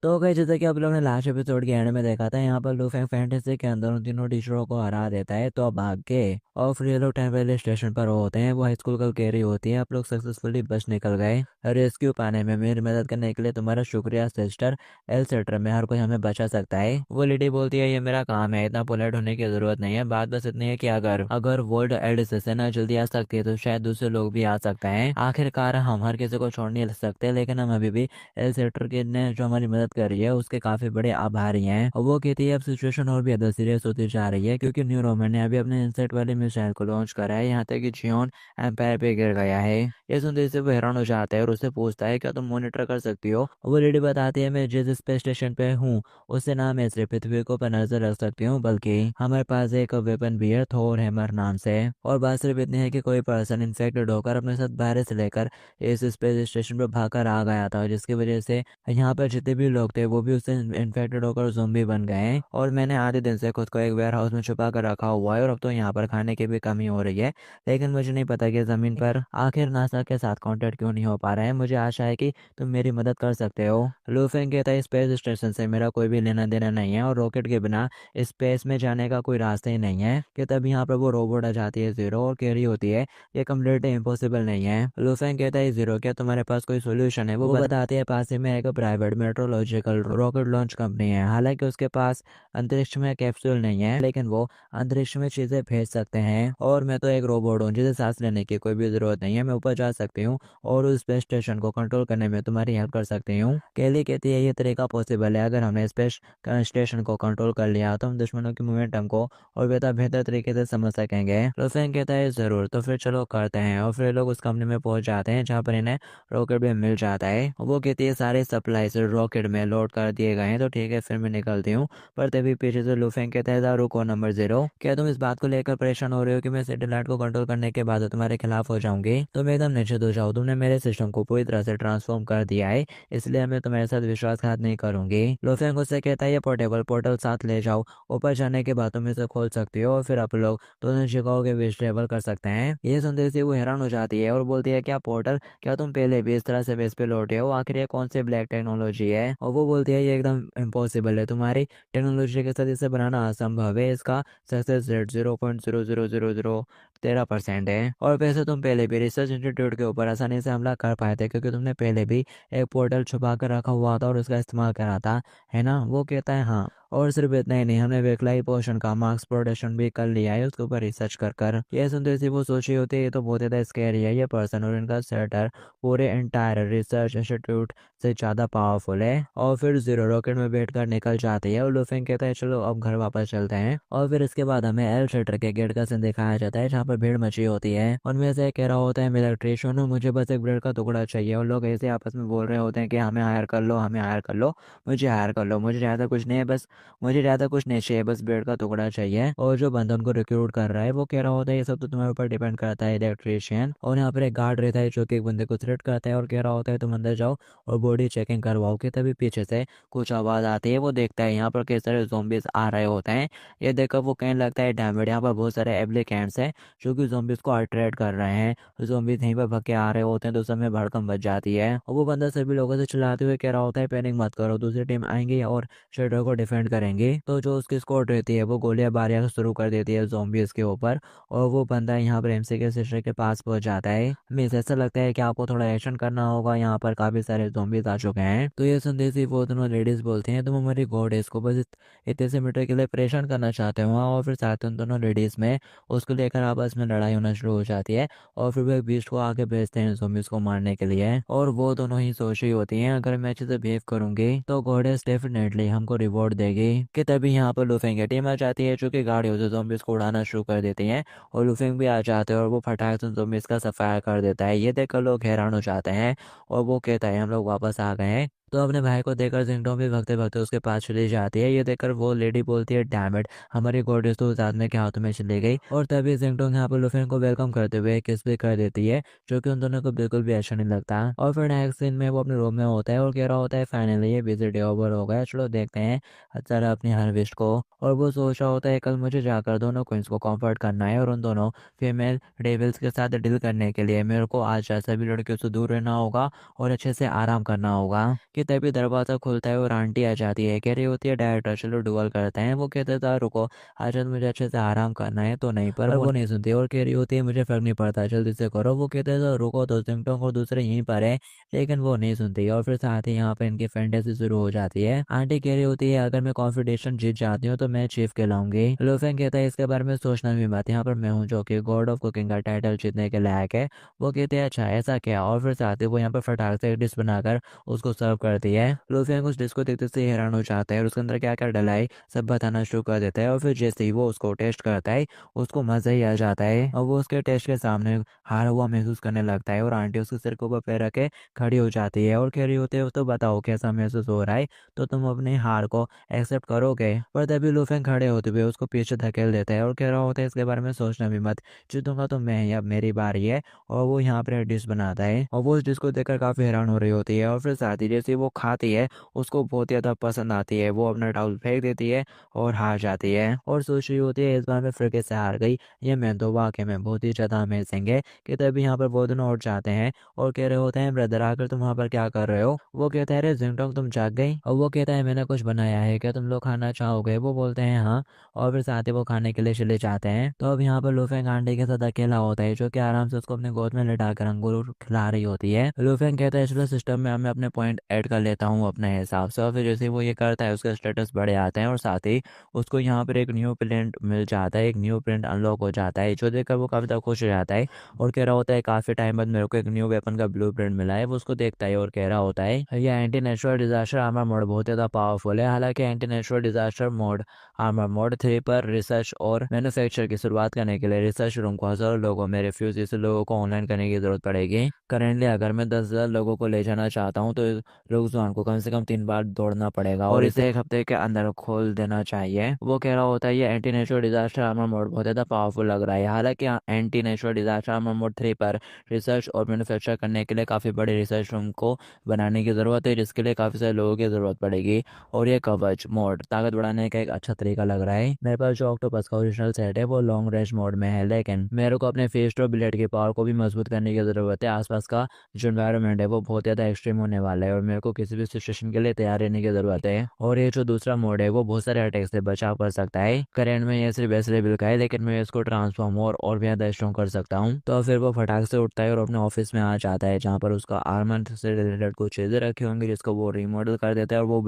तो गई जैसे कि आप लोगों ने लास्ट एपिसोड के एंड में देखा था, यहाँ पर लूफेंग फैंटेसी के अंदर उन तीनों टीचरों को हरा देता है। तो अब भाग के और फिर ये लोग टेम्परेरी स्टेशन पर होते हैं। वो हाई स्कूल का कह रही होती है, आप लोग सक्सेसफुली बच निकल गए। रेस्क्यू पाने में मेरी मदद करने के लिए तुम्हारा शुक्रिया सिस्टर एल सेटर में हर कोई हमें बचा सकता है। वो लेडी बोलती है, ये मेरा काम है, इतना पोलाइट होने की जरूरत नहीं है। बात बस इतनी है कि अगर अगर वर्ल्ड एल्ड से ना जल्दी आ सकती है तो शायद दूसरे लोग भी आ सकते हैं। आखिरकार हम हर किसी को छोड़ नहीं सकते, लेकिन हम अभी भी एल सेक्टर के ने जो हमारी मदद कर रही है उसके काफी बड़े आभारी हैं। और वो कहती है अब सिचुएशन और भी ज्यादा सीरियस होती जा रही है, क्योंकि न्यू रोमन ने अभी अपने इंसेक्ट वाले मिसाइल को लॉन्च करा है, यहाँ तक कि जियोन एम्पायर पे गिर गया है। ये सुनते से वो हैरान हो जाता है और उससे पूछता है क्या तुम मॉनिटर कर सकती हो। वो लेडी बताती है, मैं जिस स्पेस स्टेशन पे हूँ उससे ना मैं सिर्फ पृथ्वी को पर नजर रख सकती हूँ, बल्कि हमारे पास एक वेपन भी है, थोर हैमर नाम से। और बात सिर्फ इतनी है कि कोई पर्सन इन्फेक्टेड होकर अपने साथ बाहर से लेकर इस स्पेस स्टेशन पर भागकर आ गया था, जिसकी वजह से यहाँ पर जितने भी लोग थे वो भी उससे इन्फेक्टेड होकर ज़ॉम्बी बन गए हैं। और मैंने आधे दिन से खुद को एक वेयर हाउस में छुपा कर रखा हुआ है और अब तो यहाँ पर खाने की भी कमी हो रही है। लेकिन मुझे नहीं पता कि ज़मीन पर आखिर नासा के साथ कांटेक्ट क्यों नहीं हो पा रहा है। मुझे आशा है कि तुम मेरी मदद कर सकते हो। लूफेंग कहता है, स्पेस स्टेशन से मेरा कोई भी लेना देना नहीं है और रॉकेट के बिना स्पेस में जाने का कोई रास्ता ही नहीं है। कि तब यहाँ पर वो रोबोट आ जाती है जीरो और कह रही होती है ये कम्प्लीटली इम्पॉसिबल नहीं है। लूफेंग कहता है, जीरो क्या तुम्हारे पास कोई सोल्यूशन है? वो बताती है पास ही में एक private metrological rocket launch company है। हालांकि उसके पास अंतरिक्ष में कैप्सूल नहीं है, लेकिन वो अंतरिक्ष में चीजें भेज सकते हैं। और मैं तो एक रोबोट हूँ जिसे सांस लेने की कोई भी जरूरत नहीं है, मैं ऊपर जा सकती हूँ और उस स्पेस स्टेशन को कंट्रोल करने में तुम्हारी हेल्प कर सकती हूँ। केली कहती है ये तरीका पॉसिबल है, अगर हमने स्पेस स्टेशन को कंट्रोल कर लिया तो हम दुश्मनों की मोमेंटम को और बेहतर तरीके से समझ सकेंगे। लुफेंग कहता है जरूर, तो फिर चलो करते हैं। और फिर लोग उस कंपनी में पहुंच जाते हैं जहाँ पर इन्हें रॉकेट भी मिल जाता है। वो कहती है सारे सप्लाईज रॉकेट में लोड कर दिए गए हैं, तो ठीक है फिर मैं निकलती हूँ। पर तभी पीछे से लुफेंग कहता है, रुको नंबर 0, क्या तुम इस बात को लेकर परेशान हो रहे हो कि मैं सैटेलाइट को कंट्रोल करने के बाद तुम्हारे खिलाफ हो जाऊंगी? तुम एकदम निश्चित हो जाओ, तुमने मेरे सिस्टम को पूरी तरह से ट्रांसफॉर्म कर दिया है, इसलिए मैं तुम्हारे साथ विश्वासघात नहीं करूंगी। लुफेंग उससे कहता है ये पोर्टेबल पोर्टल साथ ले जाओ, ऊपर जाने के बाद तुम इसे खोल सकती हो और फिर आप लोग दोनों जगहों के बीच ट्रेवल कर सकते हैं। ये सुनते से वो हैरान हो जाती है और बोलती है क्या पोर्टल, क्या तुम पहले भी इस तरह से बेस पे लौटे हो? आखिर ये कौन सी ब्लैक टेक्नोलॉजी है? और वो बोलती है ये एकदम इम्पॉसिबल है, तुम्हारी टेक्नोलॉजी के साथ इसे बनाना असंभव है, इसका सक्सेस रेट 0.00013% है। और वैसे तुम पहले भी रिसर्च इंस्टीट्यूट के ऊपर आसानी से हमला कर पाए थे, क्योंकि तुमने पहले भी एक पोर्टल छुपा कर रखा हुआ था और उसका इस्तेमाल करा था, है ना? वो कहता है हाँ। और सिर्फ इतना ही नहीं, हमने वेक्लाई पोर्शन का मार्क्स प्रोडक्शन भी कर लिया है उसके ऊपर रिसर्च कर ये सुनते सी वो सोची होती है ये तो बहुत ज़्यादा स्कैरी है, ये पर्सन और इनका सेटर पूरे एंटायर रिसर्च इंस्टीट्यूट से ज़्यादा पावरफुल है। और फिर जीरो रॉकेट में बैठकर निकल जाती है और लुफेंग कहता है चलो अब घर वापस चलते हैं। और फिर इसके बाद हमें एल शेटर के गेट का सीन दिखाया जाता है जहाँ पर भीड़ मची होती है। उनमें से कह रहा होता है मैं इलेक्ट्रिशियन हूँ, मुझे बस एक ब्रेड का टुकड़ा चाहिए। और लोग ऐसे आपस में बोल रहे होते हैं कि हमें हायर कर लो, हमें हायर कर लो, मुझे हायर कर लो, मुझे ज़्यादा कुछ नहीं है, बस मुझे ज़्यादा कुछ नहीं चाहिए, बस ब्रेड का टुकड़ा चाहिए। और जो बंदा उनको रिक्रूट कर रहा है वो कह रहा होता है ये सब तो तुम्हारे ऊपर डिपेंड करता है इलेक्ट्रिशियन। और यहाँ पर एक गार्ड रहता है जो कि एक बंदे को थ्रेट करता है और कह रहा होता है तुम अंदर जाओ और बॉडी चेकिंग करवाओ। कि तभी पीछे से कुछ आवाज़ आती है, वो देखता है यहाँ पर कई सारे ज़ॉम्बीज आ रहे होते हैं। ये देखकर वो कहने लगता है डैमेड, यहाँ पर बहुत सारे एप्लीकेंट्स हैं जो कि ज़ॉम्बीज को अट्रैक्ट कर रहे हैं। ज़ॉम्बीज यहीं पर भग के आ रहे होते हैं तो समय भड़कम बच जाती है। और वो बंदा सभी लोगों से चिल्लाते हुए कह रहा होता है पैनिक मत करो, दूसरी टीम आएंगी और शेडो को डिफेंड करेंगे। तो जो उसकी स्क्वाड रहती है वो गोलियां बारियां शुरू कर देती है ज़ॉम्बीज के ऊपर। और वो बंदा यहाँ पर एमसी के सिस्टर के पास पहुंच जाता है। हमें ऐसा लगता है कि आपको थोड़ा एक्शन करना होगा, यहाँ पर काफी सारे ज़ॉम्बीज आ चुके हैं। तो ये संदेश ही वो दोनों लेडीज बोलती हैं तुम हमारी गॉडेस को बस इतने से मीटर के लिए परेशान करना चाहते हो। और फिर साथ उन दोनों लेडीज में उसको लेकर आपस में लड़ाई होना शुरू हो जाती है। और फिर वो एक बीस्ट को आगे भेजते हैं ज़ॉम्बीज को मारने के लिए। और वो दोनों ही सोच रही होती हैं अगर मैं अच्छे से बिहेव करूंगी तो गॉडेस डेफिनेटली हमको रिवॉर्ड देगी। कि तभी यहाँ पर लुफेंग की टीम आ जाती है जो कि गाड़ियों से ज़ॉम्बीज को उड़ाना शुरू कर देती हैं। और लुफेंग भी आ जाते हैं और वो फटाक से ज़ॉम्बीज का सफाया कर देता है। ये देखकर लोग हैरान हो जाते हैं और वो कहता है हम लोग वापस आ गए हैं। तो अपने भाई को देखकर जिंगडोंग भी भगते भगते उसके पास चली जाती है। ये देखकर वो लेडी बोलती है डैम इट, हमारी गॉडेस तो उस आदमी के हाथों में चली गई। और तभी जिंगडोंग यहाँ पर लुफेंग को वेलकम करते हुए किस भी कर देती है, जो कि उन दोनों को बिल्कुल भी अच्छा नहीं लगता। और फिर नेक्स्ट सीन में वो अपने रूम में होता है और कह रहा होता है फाइनली ये बिजी डे ओवर हो गया, चलो देखते हैं जरा अपनी हर विश को। और वो सोच रहा होता है कल मुझे जाकर दोनों क्वींस को कंफर्ट करना है और उन दोनों फीमेल डेविल्स के साथ डील करने के लिए मेरे को आज सभी लड़कियों से दूर रहना होगा और अच्छे से आराम करना होगा। कि कि तभी दरवाज़ा खुलता है और आंटी आ जाती है। कह रही होती है डायरेक्टर चलो डुअल करते हैं। वो कहते था रुको, आज रात मुझे अच्छे से आराम करना है तो नहीं, पर वो नहीं सुनती और कह रही होती है मुझे फ़र्क नहीं पड़ता जल्दी से करो। वो कहते तो रुको, तो सिम्टम और दूसरे यहीं पर है, लेकिन वो नहीं सुनती और फिर साथ ही यहाँ पे इनकी फैंटेसी शुरू हो जाती है। आंटी कह रही होती है अगर मैं कॉम्पिटिशन जीत जाती हूँ तो मैं चीफ कहलाऊंगी। लूफेंग कहता है इसके बारे में सोचना भी मत, यहाँ पर मैं हूँ जो कि गॉड ऑफ कुकिंग का टाइटल जीतने के लायक है। वो कहते हैं अच्छा ऐसा क्या, और फिर साथ ही वो यहाँ पर फटाक से एक डिश बनाकर उसको सर्व करती है। लूफेंग उस डिश को देखते से हैरान हो जाता है और उसके अंदर क्या क्या डला है सब बताना शुरू कर देता है। और फिर जैसे ही वो उसको टेस्ट करता है उसको मजा ही आ जाता है और वो उसके टेस्ट के सामने हारा हुआ महसूस करने लगता है। और आंटी उसके सिर के ऊपर पैर रख के खड़ी हो जाती है और कह रही होती है तो बताओ कैसा महसूस हो रहा है, तो तुम अपनी हार को एक्सेप्ट करोगे। पर तभी लूफेंग खड़े होते हुए उसको पीछे धकेल देता है और कह रहा होता है इसके बारे में सोचना भी मत, जीतूंगा तो मैं ही, अब मेरी बारी है। और वो यहाँ पर डिश बनाता है और वो उस डिश को देखकर काफी हैरान हो रही होती है। और फिर साथ ही जैसे वो खाती है उसको बहुत ज्यादा पसंद आती है। वो अपना टाउल फेंक देती है और हार जाती है और सोच रही होती है इस बार मैं फिर कैसे हार गई, ये मैं तो वाकई में बहुत ही ज्यादा अमेजिंग है। कि तभी यहाँ पर वो दोनों उठ जाते हैं और कह रहे होते हैं ब्रदर आकर तुम वहाँ पर क्या कर रहे हो। वो कहता है अरे जिंगटोंग तुम जाग गई। और वो कहता है मैंने कुछ बनाया है, क्या तुम लोग खाना चाहोगे। वो बोलते हैं हाँ, और फिर साथ ही वो खाने के लिए चले जाते हैं। तो अब यहाँ पर लूफेंग आंटी के साथ अकेला होता है जो कि आराम से उसको अपने गोद में लिटाकर अंगूर खिला रही होती है। लूफेंग कहता है चलो सिस्टम में मैं अपने पॉइंट ऐड कर लेता हूँ अपने हिसाब से। और फिर जैसे वो ये करता है उसका स्टेटस बढ़े आते हैं और साथ ही उसको यहाँ पर एक न्यू प्रिंट मिल जाता है, एक न्यू प्रिंट अनलॉक हो जाता है जो देखकर वो काफी खुश हो जाता है और कह रहा होता है काफी टाइम बाद मेरे को एक न्यू वेपन का ब्लूप्रिंट मिला है। वो उसको देखता है और कह रहा होता है ये anti natural disaster armour mode बहुत ज्यादा पावरफुल है। हालांकि anti natural disaster mode armour mode 3 पर रिसर्च और मैन्युफैक्चर की शुरुआत करने के लिए रिसर्च रूम को हजारों लोगों में रिफ्यूज जैसे लोगों को ऑनलाइन करने की जरूरत पड़ेगी। करेंटली अगर मैं 10,000 लोगों को ले जाना चाहता हूँ तो रुकजुआन को कम से कम 3 बार दौड़ना पड़ेगा और इसे एक हफ्ते के अंदर खोल देना चाहिए। वो कह रहा होता है ये anti natural disaster armour mode बहुत ज्यादा पावरफुल लग रहा है। हालांकि anti natural disaster armour mode 3 पर रिसर्च और मैन्युफैक्चर करने के लिए काफ़ी बड़े रिसर्च रूम को बनाने की ज़रूरत है जिसके लिए काफ़ी सारे लोगों की ज़रूरत पड़ेगी। और ये कवच मोड ताकत बढ़ाने का एक अच्छा तरीका लग रहा है। मेरे पास जो ऑक्टोपस का ओरिजिनल सेट है वो लॉन्ग रेंज मोड में है, लेकिन मेरे को अपने फेस्ट और ब्लेड की पावर को भी मजबूत करने की ज़रूरत है। आसपास का जो इन्वायरमेंट है वो बहुत ज़्यादा एक्सट्रीम होने वाला है और मेरे को किसी भी सिचुएशन के लिए तैयार रहने की ज़रूरत है। और ये जो दूसरा मोड है वो बहुत सारे अटैक से बचाव कर सकता है। करेंट में ये सिर्फ ऐसे लेवल का है, लेकिन मैं इसको ट्रांसफॉर्म और भी ज़्यादा स्ट्रॉन्ग कर सकता हूँ। तो फिर वो फटाक से उठता है और अपने ऑफिस में आ जाता है जहाँ पर उसका आर्मर से रिलेटेड कुछ चीज़ें रखी होंगी जिसको वो रीमॉडल कर देता है और वो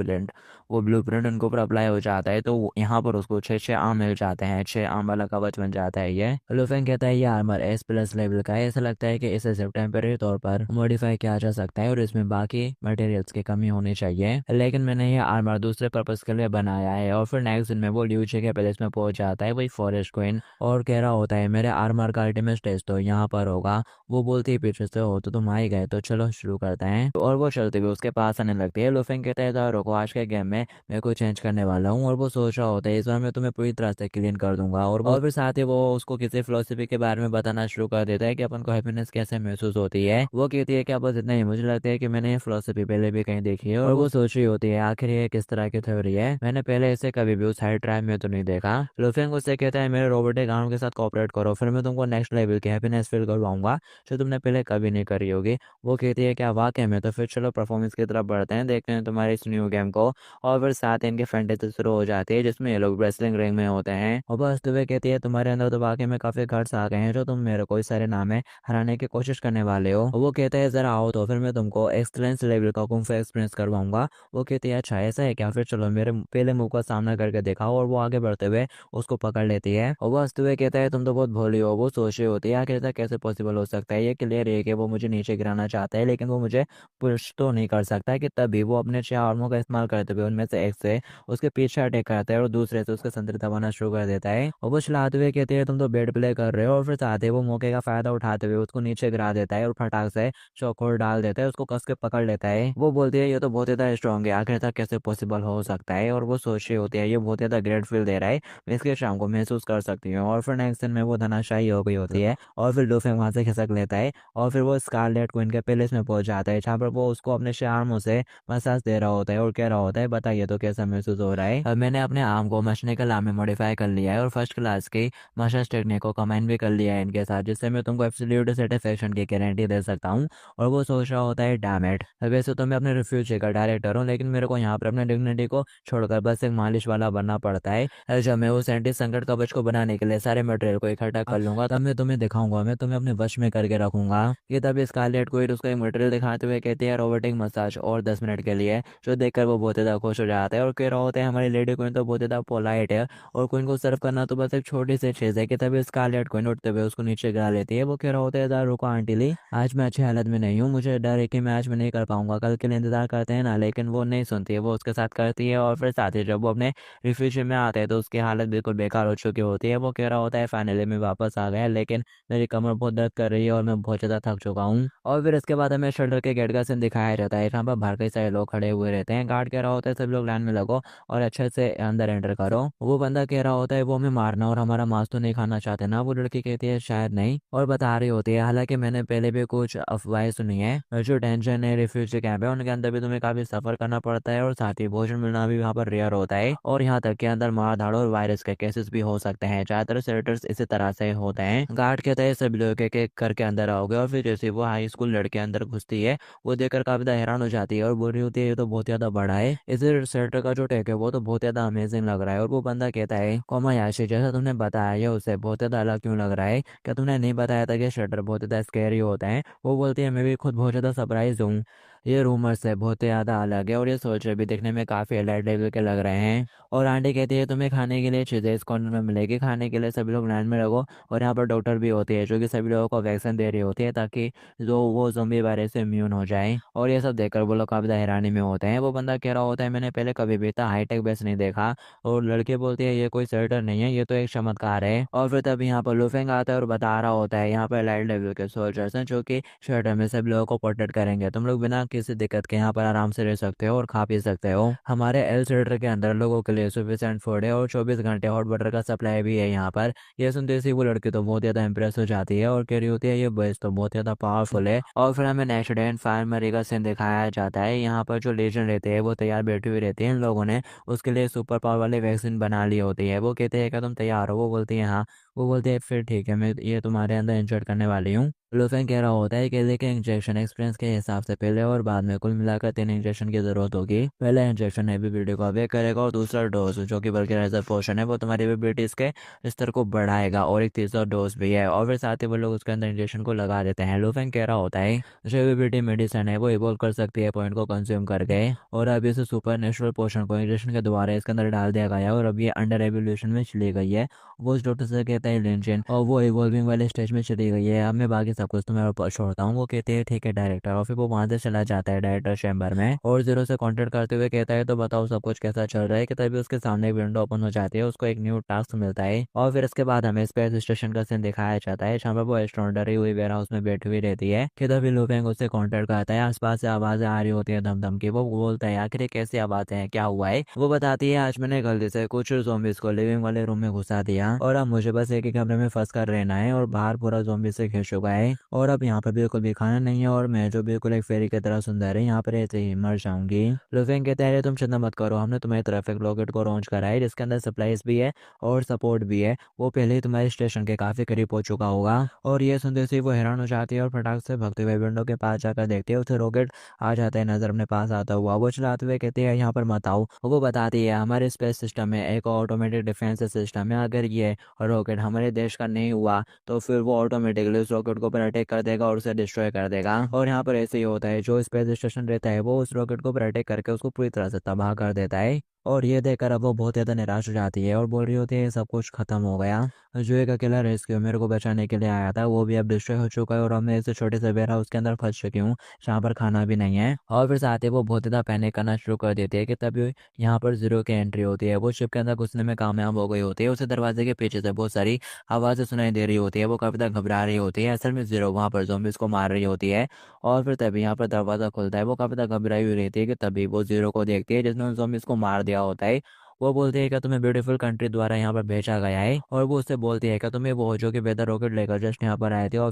ब्लू प्रिंट उनके ऊपर अप्लाई हो जाता है। तो यहाँ पर उसको 6 आर्म मिल जाते हैं, 6 आर्म वाला कवच बन जाता है। ये लुफेंग कहता है ये आर्मर S+ लेवल का है, ऐसा लगता है कि इसे सिर्फ टेम्परेरी तौर पर मॉडिफाई किया जा सकता है और इसमें बाकी मटेरियल्स की कमी होनी चाहिए, लेकिन मैंने ये आर्मर दूसरे पर्पज के लिए बनाया है। और फिर नेक्स्ट दिन में वो ल्यू चे के पैलेस में पहुंच जाता है, वही फॉरेस्ट क्वीन, और कह रहा होता है मेरे आर्मर का अल्टीमेट स्टेज तो यहाँ पर होगा। वो बोलती है पीछे से हो तो तुम आ ही गए, तो चलो शुरू करते हैं। और वो चलते हुए उसके पास आने लगती है। लुफेंग कहता है तो रुको, आज के गेम में मैं को चेंज करने वाला हूँ। और वो सोच रहा होता है इस बार मैं तुम्हें पूरी तरह से क्लीन कर दूंगा। और फिर साथ ही वो उसको किसी फिलोसफी के बारे में बताना शुरू कर देता है कि अपन को हैप्पीनेस कैसे महसूस होती है। वो कहती है कि बस इतना ही, मुझे लगता है कि मैंने ये फिलोसफी पहले भी कहीं देखी है। और वो सोच रही होती है आखिर ये किस तरह की थ्योरी है, मैंने पहले इसे कभी भी उस हाई ट्राइब में तो नहीं देखा। लुफेंग उससे कहता है मेरे रोबोटिक आर्म के साथ कोऑपरेट करो, फिर मैं तुमको नेक्स्ट लेवल की हैप्पीनेस फील करवाऊंगा जो तुमने पहले कभी नहीं करी होगी। वो कहती है क्या वाकई में, तो फिर चलो परफॉर्मेंस की तरफ बढ़ते हैं, देखते हैं तुम्हारे इस न्यू गेम को। और फिर साथ इनके फैंटेसी शुरू हो जाती है जिसमें ये लोग रेसलिंग रिंग में होते हैं। और बस तुम्हें कहती है तुम्हारे अंदर तो वाकई में काफी गट्स आ गए हैं जो तुम मेरे को इस सारे नाम में हराने की कोशिश करने वाले हो। वो कहते हैं जरा आओ तो फिर मैं तुमको एक्सलेंस लेवल का कुंग फू एक्सपीरियंस करवाऊंगा। वो कहती है अच्छा ऐसा है क्या, फिर चलो मेरे पहले मुंह का सामना करके दिखाओ। और वो आगे बढ़ते हुए उसको पकड़ लेती है और वो हंसते हुए कहता है तुम तो बहुत भोली हो। वो सोच रही होती है आखिर ऐसा कैसे पॉसिबल हो सकता है। ये क्लियर है कि वो मुझे नीचे गिराना चाहता है, लेकिन वो मुझे पुश तो नहीं कर सकता। कि तभी वो अपने 6 आर्मों का इस्तेमाल करते हुए उनमें से एक से उसके पीछे अटैक करता है और दूसरे से उसके संतरे दबाना शुरू कर देता है। और वो चलाते हुए कहती है तुम तो बेड प्ले कर रहे हो। और फिर साथ ही वो मौके का फायदा उठाते हुए उसको नीचे गिरा देता है और फटाक से चौकोर डाल देता है, उसको कस के पकड़ लेता है। वो बोलती है ये तो बहुत ज्यादा स्ट्रॉन्ग है, आखिर तक कैसे पॉसिबल हो सकता है। और वो सोच रही होती है ये बहुत ज्यादा ग्रेट फील दे रहा है, मैं इसके शाम को महसूस कर सकती हूँ। और फिर नेक्स्ट दिन में वो धनाशाही हो गई होती है और फिर लूफेंग वहां से खिसक लेता है और फिर वो स्कारलेट क्वीन के पैलेस में पहुंच जाता है जहाँ पर वो उसको अपने आर्मों से मसाज दे रहा होता है और कह रहा होता है बताइए तो कैसा महसूस हो रहा है। अब मैंने अपने आर्म को मैकेनिकल आर्म में मॉडिफाई कर लिया है और फर्स्ट क्लास की मसाज टेक्निक को कमांड भी कर लिया है इनके साथ, जिससे मैं तुमको एब्सोल्यूट सेटिस्फेक्शन की गारंटी दे सकता हूँ। और वो सोच रहा होता है डैम इट, वैसे तो मैं अपने रिफ्यूजी का डायरेक्टर हूँ, लेकिन मेरे को यहाँ पर अपने डिग्निटी को छोड़कर बस एक मालिश वाला बनना पड़ता है। जब मैं उस एंटी संकट कवच को बनाने के लिए सारे मटेरियल को इकट्ठा कर लूंगा, तब मैं तुम्हें दिखाऊंगा, मैं तुम्हें अपने वश में करके रखूंगा। ये तभी स्कारलेट क्विट उसको एक मटेरियल दिखाते हुए कहती है रोबोटिक मसाज और 10 मिनट के लिए, जो देखकर वो बहुत ज़्यादा खुश हो जाता है और कह रहा होता है हमारी लेडी क्वीन तो बहुत ज़्यादा पोलाइट है और क्वीन को सर्व करना तो बस एक छोटी सी चीज़ है। कि तभी स्कारलेट क्वीन उठते हुए उसको नीचे गिरा लेती है। वो कह रहा होता है यार रुको आंटी ली, आज मैं अच्छी हालत में नहीं हूँ, मुझे डर है कि मैं आज में नहीं कर पाऊंगा, कल के लिए इंतजार करते हैं ना। लेकिन वो नहीं सुनती है, वो उसके साथ करती है और फिर साथ ही जब वो अपने रिफ्यूजी में आते हैं तो उसकी हालत बिल्कुल बेकार हो चुकी होती है। वो कह रहा होता है फाइनली मैं वापस आ गया, लेकिन मेरी कमर बहुत दर्द कर रही है और मैं बहुत ज़्यादा थक चुका हूँ। और फिर इसके बाद हमें शटर के गेट का सीन दिखाया जाता है, जहाँ पर बाहर कई सारे लोग खड़े हुए रहते हैं। गार्ड कह रहा होता है सब लोग लाइन में लगो और अच्छे से अंदर एंटर करो। वो बंदा कह रहा होता है वो हमें मारना और हमारा मांस तो नहीं खाना चाहते ना। वो लड़की कहती है शायद नहीं, और बता रही होती है हालांकि मैंने पहले भी कुछ अफवाहें सुनी है, जो टेंशन है रिफ्यूजी कैंप है उनके अंदर भी तुम्हें काफी सफर करना पड़ता है और साथ ही भोजन मिलना भी वहाँ पर रेयर होता है, और यहाँ तक के अंदर मार धाड़ और वायरस के केसेस भी हो सकते हैं। ज्यादातर सेरेटर्स इसी तरह से होते हैं। गार्ड कहता है सभी लोग एक एक करके अंदर आओगे, और फिर जैसे वो हाई स्कूल लड़के अंदर घुसती है वो देखकर काफी ज्यादा हैरान हो जाती है और बोल रही होती है ये तो बहुत ज्यादा बड़ा है, इस सेरेटर का जो टेक है वो तो बहुत ज्यादा अमेजिंग लग रहा है। और वो बंदा कहता है कोमायाशी जैसा तुमने बताया है उससे बहुत ज्यादा अलग क्यों लग रहा है, क्या तुमने नहीं बताया था कि शटर बहुत ज्यादा स्कैरी होता है। वो बोलती है मैं भी खुद बहुत ज्यादा सरप्राइज हूँ, ये रूमर से बहुत ज़्यादा अलग है और ये सोच भी दिखने में काफ़ी अलर्ट लेवल के लग रहे हैं। और आंटी कहती है तुम्हें खाने के लिए चीज़ें इस कॉर्नर में मिलेगी, खाने के लिए सभी लोग लाइन में लगो। और यहाँ पर डॉक्टर भी होती है जो कि सभी लोगों को वैक्सीन दे रही होती है ताकि जो वो ज़ॉम्बी वायरस से इम्यून हो जाए। और ये सब देखकर वो लोग काफ़ी हैरानी में होते हैं। वो बंदा कह रहा होता है मैंने पहले कभी भी इतना हाईटेक बेस नहीं देखा। और लड़की बोलती है ये कोई सर्टर नहीं है, ये तो एक चमत्कार है। और फिर तभी यहाँ पर लुफेंग आता है और बता रहा होता है यहाँ पर लाइट लेवल के सोल्जर्स हैं जो कि शर्टर में सभी लोगों को प्रोटेक्ट करेंगे, तुम लोग बिना किसी दिक्कत के यहाँ पर आराम से रह सकते हो और खा पी सकते हो। हमारे एल शेल्टर के अंदर लोगों के लिए सफिशिएंट फूड है और 24 घंटे हॉट वाटर का सप्लाई भी है यहाँ पर। ये सुनते ही वो लड़की तो बहुत ज़्यादा इंप्रेस हो जाती है और कह रही होती है ये बॉयज तो बहुत ज़्यादा पावरफुल है। और फिर हमें नेक्स्ट डे इन्फार्मरी का सीन दिखाया जाता है। यहाँ पर जो लेजेंड रहते हैं वो तैयार बैठे हुए रहते हैं, इन लोगों ने उसके लिए सुपर पावर वाली वैक्सीन बना ली होती है। वो कहते हैं क्या तुम तैयार हो, वो बोलती है हाँ। वो बोलते हैं फिर ठीक है मैं ये तुम्हारे अंदर इंजर्ट करने वाली हूँ। लुफेन कह रहा होता है केले के इंजेक्शन एक्सपीरियंस के हिसाब से पहले और बाद में कुल मिलाकर 3 इंजेक्शन की जरूरत होगी। पहला इंजेक्शन एबिलिटी को अवेक करेगा और दूसरा डोज जो कि बल्कि रिजर्व पोर्शन है वो तुम्हारी एबिलिटीज के स्तर को बढ़ाएगा, और एक तीसरा डोज भी है। और फिर साथ ही वो लोग उसके अंदर इंजेक्शन को लगा देते हैं। लुफेन कह रहा होता है जो एबिलिटी मेडिसिन है वो इवोल्व कर सकती है पॉइंट को कंज्यूम करके, और अब इस सुपर नेचुरल पोर्शन को इंजेक्शन के द्वारा इसके अंदर डाल दिया गया है और अब ये अंडर एवोल्यूशन में चली गई है। वो उस डॉक्टर से कहता है लेंजन, और वो इवॉल्विंग वाले स्टेज में चली गई है, अब मैं बाकी सब कुछ तुम्हारे ऊपर छोड़ता हूँ। वो कहते हैं ठीक है डायरेक्टर, और फिर वो वहां से चला जाता है डायरेक्टर चैम्बर में और जीरो से कॉन्टेक्ट करते हुए कहता है तो बताओ सब कुछ कैसा चल रहा है। कि तभी उसके सामने एक विंडो ओपन हो जाती है, उसको एक न्यू टास्क मिलता है। और फिर इसके बाद हमें स्पेस स्टेशन का सीन दिखाया जाता है जहाँ पर वो एस्ट्रोनॉट डरी हुई वेयर हाउस में बैठी हुई रहती है। कि तभी लुफेंग उससे कॉन्टेक्ट करता है, आसपास से आवाजें आ रही होती है धम धम की। वो बोलता है आखिर ये कैसी आवाजें हैं, क्या हुआ है। वो बताती है आज मैंने गलती से कुछ ज़ॉम्बीज़ को लिविंग वाले रूम में घुसा दिया और अब मुझे बस एक ही कमरे में फंस कर रहना है और बाहर पूरा ज़ॉम्बी से घिर चुका है और अब यहाँ पर बिल्कुल भी खाना नहीं है और मैं जो बिल्कुल एक फेरी की तरह सुंदर है यहाँ पर ऐसे ही मर जाऊंगी। लुफेंग कहते हैं तुम चिंता मत करो, हमने तुम्हारी तरफ एक रॉकेट को लॉन्च करा है जिसके अंदर सप्लाईज भी है और सपोर्ट भी है, वो पहले ही तुम्हारे स्टेशन के काफी करीब पहुंच चुका होगा। और ये सुनते से वो हैरान हो जाती है और फटाक से भगते हुए विंडो के पास जाकर देखते हैं उसे रॉकेट आ जाता है नजर अपने पास आता हुआ। वो चलाते हुए कहते हैं यहाँ पर मत आओ। वो बताती है हमारे स्पेस सिस्टम में एक ऑटोमेटिक डिफेंस सिस्टम है, अगर ये रॉकेट हमारे देश का नहीं हुआ तो फिर वो ऑटोमेटिकली उस रॉकेट को ऊपर अटैक कर देगा और उसे डिस्ट्रॉय कर देगा। और यहाँ पर ऐसे ही होता है, जो स्पेस स्टेशन रहता है वो उस रॉकेट को ऊपर अटैक करके उसको पूरी तरह से तबाह कर देता है। और ये देखकर अब वो बहुत ज़्यादा निराश हो जाती है और बोल रही होती है सब कुछ खत्म हो गया, जो एक अकेला रेस्क्यू मेरे को बचाने के लिए आया था वो भी अब डिस्ट्रॉय हो चुका है और अब मैं इस छोटे से वेयर हाउस के अंदर फंस चुकी हूँ जहाँ पर खाना भी नहीं है। और फिर साथ ही वो बहुत ज़्यादा पैनिक करना शुरू कर देती है कि तभी यहाँ पर जीरो की एंट्री होती है। वो शिप के अंदर घुसने में कामयाब हो गई होती है, उसे दरवाजे के पीछे से बहुत सारी आवाज़ें सुनाई दे रही होती है। वो काफ़ी ज़्यादा घबरा रही होती है, असल में जीरो वहाँ पर ज़ॉम्बीज़ को मार रही होती है। और फिर तभी यहाँ पर दरवाज़ा खुलता है, वो काफ़ी ज़्यादा घबराई हुई रहती है कि तभी वो जीरो को देखती है जिसने उन ज़ॉम्बीज़ को मार दिया होता है। वो बोलती है कि तुम्हें ब्यूटीफुल कंट्री द्वारा यहाँ पर भेजा गया है, और वो उससे बोलती है कि तुम्हें वो हो जो कि वेदर रॉकेट लेकर जस्ट यहाँ पर आए थे, और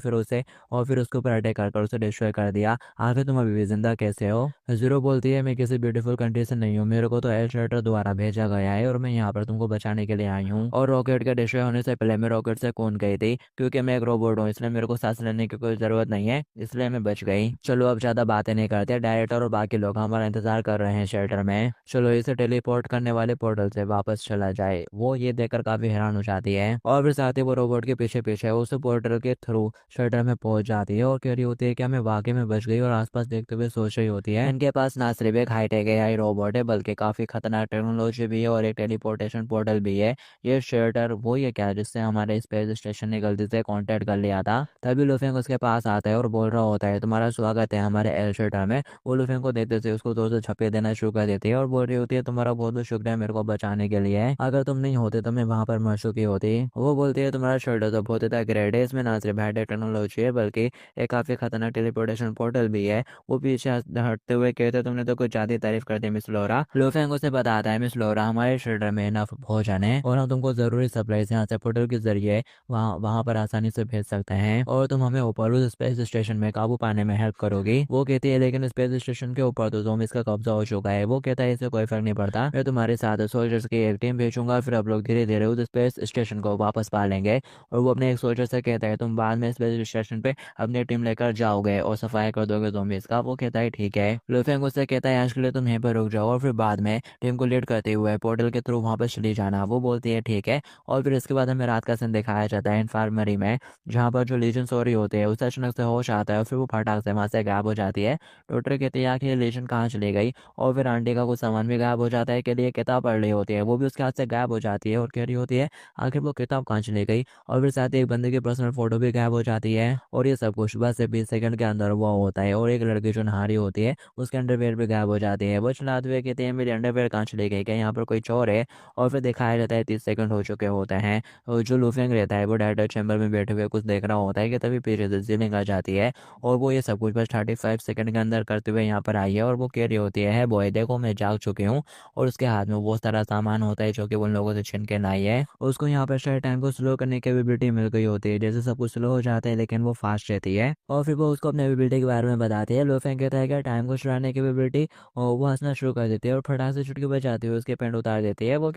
फिर उसके ऊपर अटैक कर उसे डिस्ट्रॉय कर दिया। आखिर तुम अभी भी जिंदा कैसे हो? जीरो बोलती है मैं किसी ब्यूटीफुल कंट्री से नहीं हूँ, मेरे को तो एल शेल्टर द्वारा भेजा गया है और मैं यहाँ पर तुमको बचाने के लिए आई हूँ। और रॉकेट के डिस्ट्रॉय होने से पहले मैं रॉकेट से कूद गई थी, क्योंकि मैं एक रोबोट हूँ, इसलिए मेरे को सांस लेने की कोई जरूरत नहीं है, इसलिए मैं बच गई। चलो अब ज्यादा बातें नहीं करते, डायरेक्टर और बाकी लोग हमारा इंतजार कर रहे हैं शेल्टर में। चलो इसे टेलीपोर्ट करने वाले पोर्टल से वापस चला जाए। वो ये देखकर काफी हैरान हो जाती है, और फिर साथ ही वो रोबोट के पीछे पीछे उस पोर्टल के थ्रू शेल्टर में पहुंच जाती है और कह रही होती है कि मैं वाकई में बच गई, और आसपास देखते हुए सोच रही होती है इनके पास ना सिर्फ एक हाईटेक एआई रोबोट है, बल्कि काफी खतरनाक टेक्नोलॉजी भी है और एक टेलीपोर्टेशन पोर्टल भी है। ये शेल्टर वो ये क्या जिससे हमारे स्पेस स्टेशन ने गलती से कांटेक्ट कर लिया था। तभी लुफेंग उसके पास आता है और बोल रहा होता है तुम्हारा स्वागत है हमारे एल शेल्टर में। वो लुफेंग को देखते से उसको जोर से झपके देना शुरू कर देती है और बोल रही होती है तुम्हारा बहुत बहुत शुक्रिया मेरे को बचाने के लिए, अगर तुम नहीं होते तो मैं वहां पर मर चुकी होती। वो बोलती है तुम्हारा शेल्टर तो बहुत ही ग्रेट है, इसमें ना सिर्फ हाईटेक टेक्नोलॉजी है बल्कि एक काफी खतरनाक टेलीपोर्टेशन पोर्टल भी है। वो पीछे हटते हुए कहते तुमने तो कुछ ज्यादा तारीफ कर दी मिस लोरा। लुफेंग उसे बताता है मिस लोरा हमारे शेल्टर में इनफ भोजन है और हम तुमको जरूरी सप्लाईज यहाँ से पोर्टल के जरिए वहाँ वहाँ पर आसानी से भेज सकते हैं, और तुम हमें ऊपर उस स्पेस स्टेशन में काबू पाने में हेल्प करोगी। वो कहती है लेकिन स्पेस स्टेशन के ऊपर तो जोम्बिस का कब्जा हो चुका है। वो कहता है इससे कोई फर्क नहीं पड़ता, मैं तुम्हारे साथ सोल्जर्स की एक टीम भेजूंगा, फिर आप लोग धीरे धीरे उस स्पेस स्टेशन को वापस पा लेंगे। और वो अपने एक सोल्जर से कहता है तुम बाद में स्पेस स्टेशन पे अपनी टीम लेकर जाओगे और सफाई कर दोगे जोम्बिस का। वो कहता है ठीक है। लुफेंग उससे कहता है आज के लिए तुम यहीं पर रुक जाओ और फिर बाद में टीम को लीड करते हुए पोर्टल के थ्रू वहां पर चली जाना। वो बोलती है ठीक है। और फिर इसके बाद हमें रात का सीन दिखाया जाता है इन्फार्मरी में, जहाँ पर जो लीजन सो रही होती है उसे अचानक से होश आता है और फिर वो फटाक से वहां से गायब हो जाती है। डॉक्टर कहती है आखिर लीजन कहाँ चली गई, और फिर आंटी का कुछ सामान भी गायब हो जाता है, के लिए किताब पढ़ रही होती है वो भी उसके हाथ से गायब हो जाती है और कह रही होती है आखिर वो किताब कहाँ चली गई। और फिर साथ ही एक बंदे की पर्सनल फोटो भी गायब हो जाती है, और ये सब कुछ बस से 20 सेकंड के अंदर हुआ होता है। और एक लड़की जो नहा रही होती है उसके अंडरवेयर भी गायब हो जाती है। वो चिल्लाते हुए कहते हैं मेरी अंडरवेयर कहाँ चली गई, क्या यहाँ पर कोई चोर है। और फिर दिखाया जाता है 30 सेकंड हो चुके होते हैं, और जो लुफेंग रहता है वो डायरेक्टर चैम्बर में बैठे हुए कुछ देख रहा होता है कि तभी पीछे से जीलिंग आ जाती है, और वो ये सब कुछ बस 35 सेकंड के अंदर करते हुए यहाँ पर आई है। और वो कह रही होती है बॉय देखो मैं जाग चुकी हूँ, और उसके हाथ में बहुत सारा सामान होता है जो कि उन लोगों से छीन के लाई है। उसको यहाँ पर शायद टाइम को स्लो करने की एबिलिटी मिल गई होती है, जैसे सब कुछ स्लो हो जाता है लेकिन वो फास्ट रहती है। और फिर वो उसको अपने एबिलिटी के बारे में बताती है। लुफेंग कहता है कि टाइम को चुराने की एबिलिटी, और वो हंसना शुरू कर देती है और फटाक से चुटकी बजाती हुई उसके पेंट उतार देती है। वो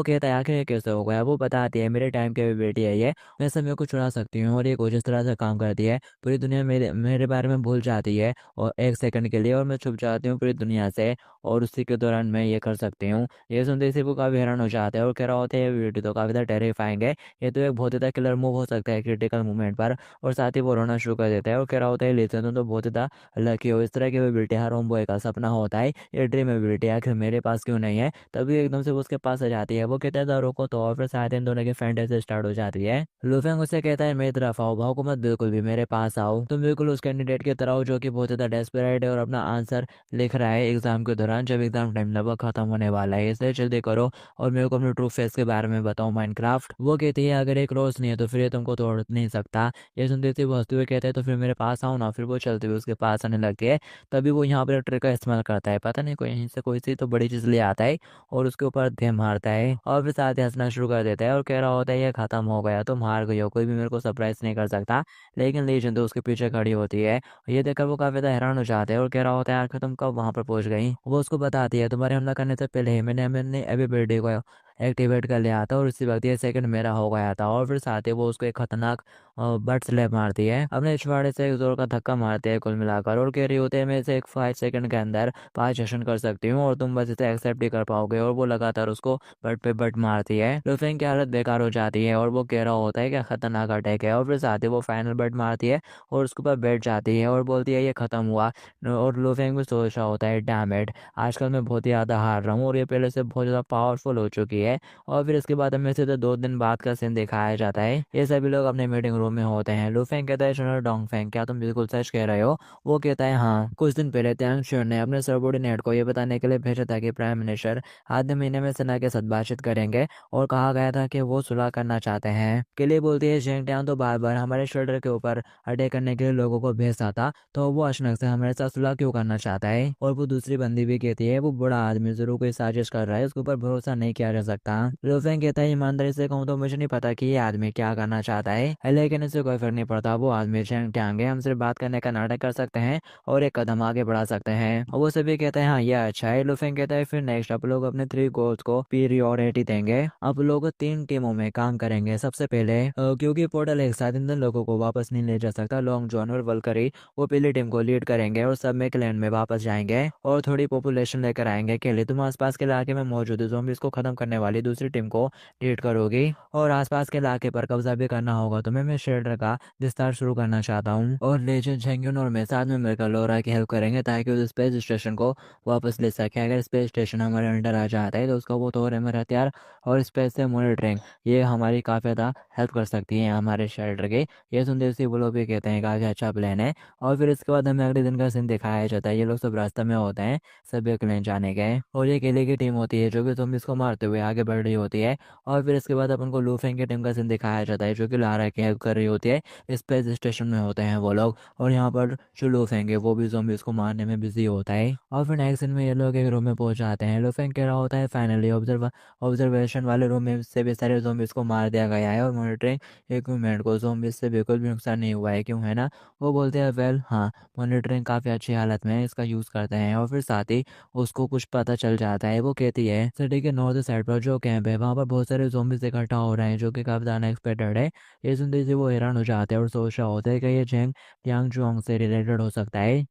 कहता है आखिर ये कैसे हो गया। वो बताती है मेरे टाइम की एबिलिटी है ये, मैं समय को चुरा सकती हूँ, और ये कुछ इस तरह से काम करती है पूरी दुनिया मेरे मेरे बारे में भूल जाती है और 1 सेकंड के लिए, और मैं छुप जाती हूँ पूरी दुनिया से, और उसी के दौरान मैं ये कर सकती हूँ। ये सुनते ही वो काफी हैरान हो जाते हैं और कह रहा होता है ये एबिलिटी तो काफी ज्यादा टेरिफाइंग है, ये तो एक बहुत ज्यादा किलर मूव हो सकता है क्रिटिकल मोमेंट पर। और साथ ही वो रोना शुरू कर देता है और कह रहा होता है लिसन तुम तो बहुत ज्यादा लकी हो, इस तरह की एबिलिटी हर होम बॉय का सपना होता है, ये ड्रीम एबिलिटी आखिर मेरे पास क्यों नहीं है। तभी एकदम से वो उसके पास आ जाती है। वो कहता है रोको तो, और फिर साथ ही इन दोनों की फैंटेसी स्टार्ट हो जाती है। लुफेंग उससे कहता है मेरी तरफ आओ, भाव को मत बिल्कुल भी, मेरे पास आओ, तुम बिल्कुल उस कैंडिडेट की तरह हो जो कि बहुत ज्यादा डेस्परेट है और अपना आंसर लिख रहा है एग्जाम के दौरान, जब एग्जाम टाइम लगभग खत्म होने वाला है, इसलिए जल्दी करो और मेरे को अपने ट्रू फेस के बारे में बताओ माइनक्राफ्ट। वो कहती है अगर एक रोज नहीं है तो फिर ये तुमको तोड़ नहीं सकता। ये सुनते थे वो हंसते हुए कहते हैं तो फिर मेरे पास आओ ना। फिर वो चलते हुए उसके पास आने लगती है। तभी वो यहाँ पर ट्रिक का इस्तेमाल करता है, पता नहीं कोई यहीं से कोई सी तो बड़ी चीज ले आता है और उसके ऊपर धे मारता है, और फिर साथ ही हंसना शुरू कर देता है और कह रहा होता है ये खत्म हो गया, तुम हार गई हो, कोई भी मेरे को सरप्राइज नहीं कर सकता। लेकिन लीजेंड तो उसके पीछे खड़ी होती है। ये देखकर वो काफी ज्यादा हैरान हो जाते हैं और कह रहा होता है आखिर तुम कब वहां पर पहुंच गई। वो उसको बताती है तुम्हारे हमला करने से पहले ही मैंने मैंने अभी बर्थडे को एक्टिवेट कर लिया था और उसी वक्त ये सेकंड मेरा हो गया था। और फिर साथ ही वो उसको एक खतरनाक बट स्लैप मारती है, अपने पिछवाड़े से एक जोर का धक्का मारते हैं कुल मिलाकर, और कह रही होते हैं मैं इसे एक 5 सेकंड के अंदर 5 सेशन कर सकती हूँ और तुम बस इसे एक्सेप्ट ही कर पाओगे। और वो लगातार उसको बट पे बट मारती है। लुफेंग की हालत बेकार हो जाती है और वो कह रहा होता है कि खतरनाक अटैक है, और फिर साथ ही वो फाइनल बट मारती है और उसके ऊपर बैठ जाती है और बोलती है ये खत्म हुआ। और लुफेंग भी सोच रहा होता है डैम इट, आजकल मैं बहुत ही ज़्यादा हार रहा हूँ और ये पहले से बहुत ज़्यादा पावरफुल हो चुकी है। और फिर इसके बाद हमें सीधे 2 दिन बाद का सीन दिखाया जाता है। ये सभी लोग अपने मीटिंग रूम में होते हैं। लूफेंग कहता है जनरल डोंगफेंग, क्या तुम बिल्कुल सच कह रहे हो? वो कहता है हाँ, कुछ दिन पहले त्यांग शुर ने अपने सबॉर्डिनेट को ये बताने के लिए भेजा था कि प्राइम मिनिस्टर आधे महीने में सेना के साथ बातचीत करेंगे और कहा गया था कि वो सुलह करना चाहते हैं। के लिए बोलती है जेंग ट्यांग तो बार बार हमारे शोल्डर के ऊपर अटैक करने के लिए लोगों को भेजता था, तो वो अचानक से हमारे साथ सुलह क्यों करना चाहता है? और वो दूसरी बंदी भी कहती है वो बड़ा आदमी जरूर कोई साजिश कर रहा है, उसके ऊपर भरोसा नहीं किया जा सकता। लूफेंग कहता है ईमानदारी से कहूँ तो मुझे नहीं पता कि ये आदमी क्या करना चाहता है, लेकिन इससे कोई फर्क नहीं पड़ता। वो आदमी जेंग ट्यांग है, हम सिर्फ बात करने का नाटक कर सकते हैं और एक कदम आगे बढ़ा सकते हैं। और वो सभी कहते हैं हाँ ये अच्छा है। लूफेंग कहता है फिर नेक्स्ट आप लोग अपने 3 गोल्स को पीरियोरिटी देंगे। आप लोग 3 टीमों में काम करेंगे। सबसे पहले क्योंकि पोर्टल एक साथ इन लोगों को वापस नहीं ले जा सकता, लॉन्ग जॉन और वल्करी वो पहली टीम को लीड करेंगे और सब में क्लैन में वापस जाएंगे और थोड़ी पॉपुलेशन लेकर आएंगे। के लिए तुम आसपास के इलाके में मौजूद ज़ॉम्बीज़ को खत्म करने वाली दूसरी टीम को लीड करोगी और आसपास के इलाके पर कब्जा भी करना होगा तुम्हें। मैं शेल्टर का विस्तार शुरू करना चाहता हूँ और लेजेंड झेंग्यून और मैं साथ में मिलकर लोरा की हेल्प करेंगे ताकि उस स्पेस स्टेशन को वापस ले सके। अगर स्पेस स्टेशन हमारे अंडर आ जाता है तो उसका वो तो हमारे हथियार और स्पेस से मॉनिटरिंग ये हमारी काफ़ी ज़्यादा हेल्प कर सकती है हमारे शेल्टर के। ये सुनते सी वो लोग भी कहते हैं काफ़ी अच्छा प्लान है। और फिर इसके बाद हमें अगले दिन का सीन दिखाया जाता है। ये लोग सब रास्ते में होते हैं, सभी क्लैन जाने गए और ये केले की टीम होती है जो कि ज़ॉम्बीज़ को मारते हुए आगे बढ़ रही होती है। और फिर इसके बाद अपन को लूफेंग की टीम का सीन दिखाया जाता है जो कि लारा की हेल्प कर रही होती है। स्पेस स्टेशन में होते हैं वो लोग और यहाँ पर जो लूफेंग है वो भी ज़ॉम्बीज़ को मारने में बिजी होता है। और फिर नेक्स्ट सीन में ये लोग एक रूम में पहुंच जाते हैं। लूफेंग कह रहा होता है फाइनली ऑब्जर्वेशन वाले रूम में से भी सारे ज़ॉम्बीज़ को मार दिया गया है और मॉनिटरिंग इक्विपमेंट को ज़ॉम्बीज़ से बिल्कुल भी नुकसान नहीं हुआ है, क्यों है ना? वो बोलते हैं वेल हाँ, मॉनिटरिंग काफ़ी अच्छी हालत में है, इसका यूज़ करते हैं। और फिर साथ ही उसको कुछ पता चल जाता है। वो कहती है सिटी के नॉर्थ साइड पर जो कैंप है वहाँ पर बहुत सारे ज़ॉम्बीज़ इकट्ठा हो रहे हैं जो कि काफ़ी अनएक्सपेक्टेड है। ये सुनते ही वो हैरान हो जाते हैं और सोच रहा होता है कि ये जेंग यांग जुआंग से रिलेटेड हो सकता है।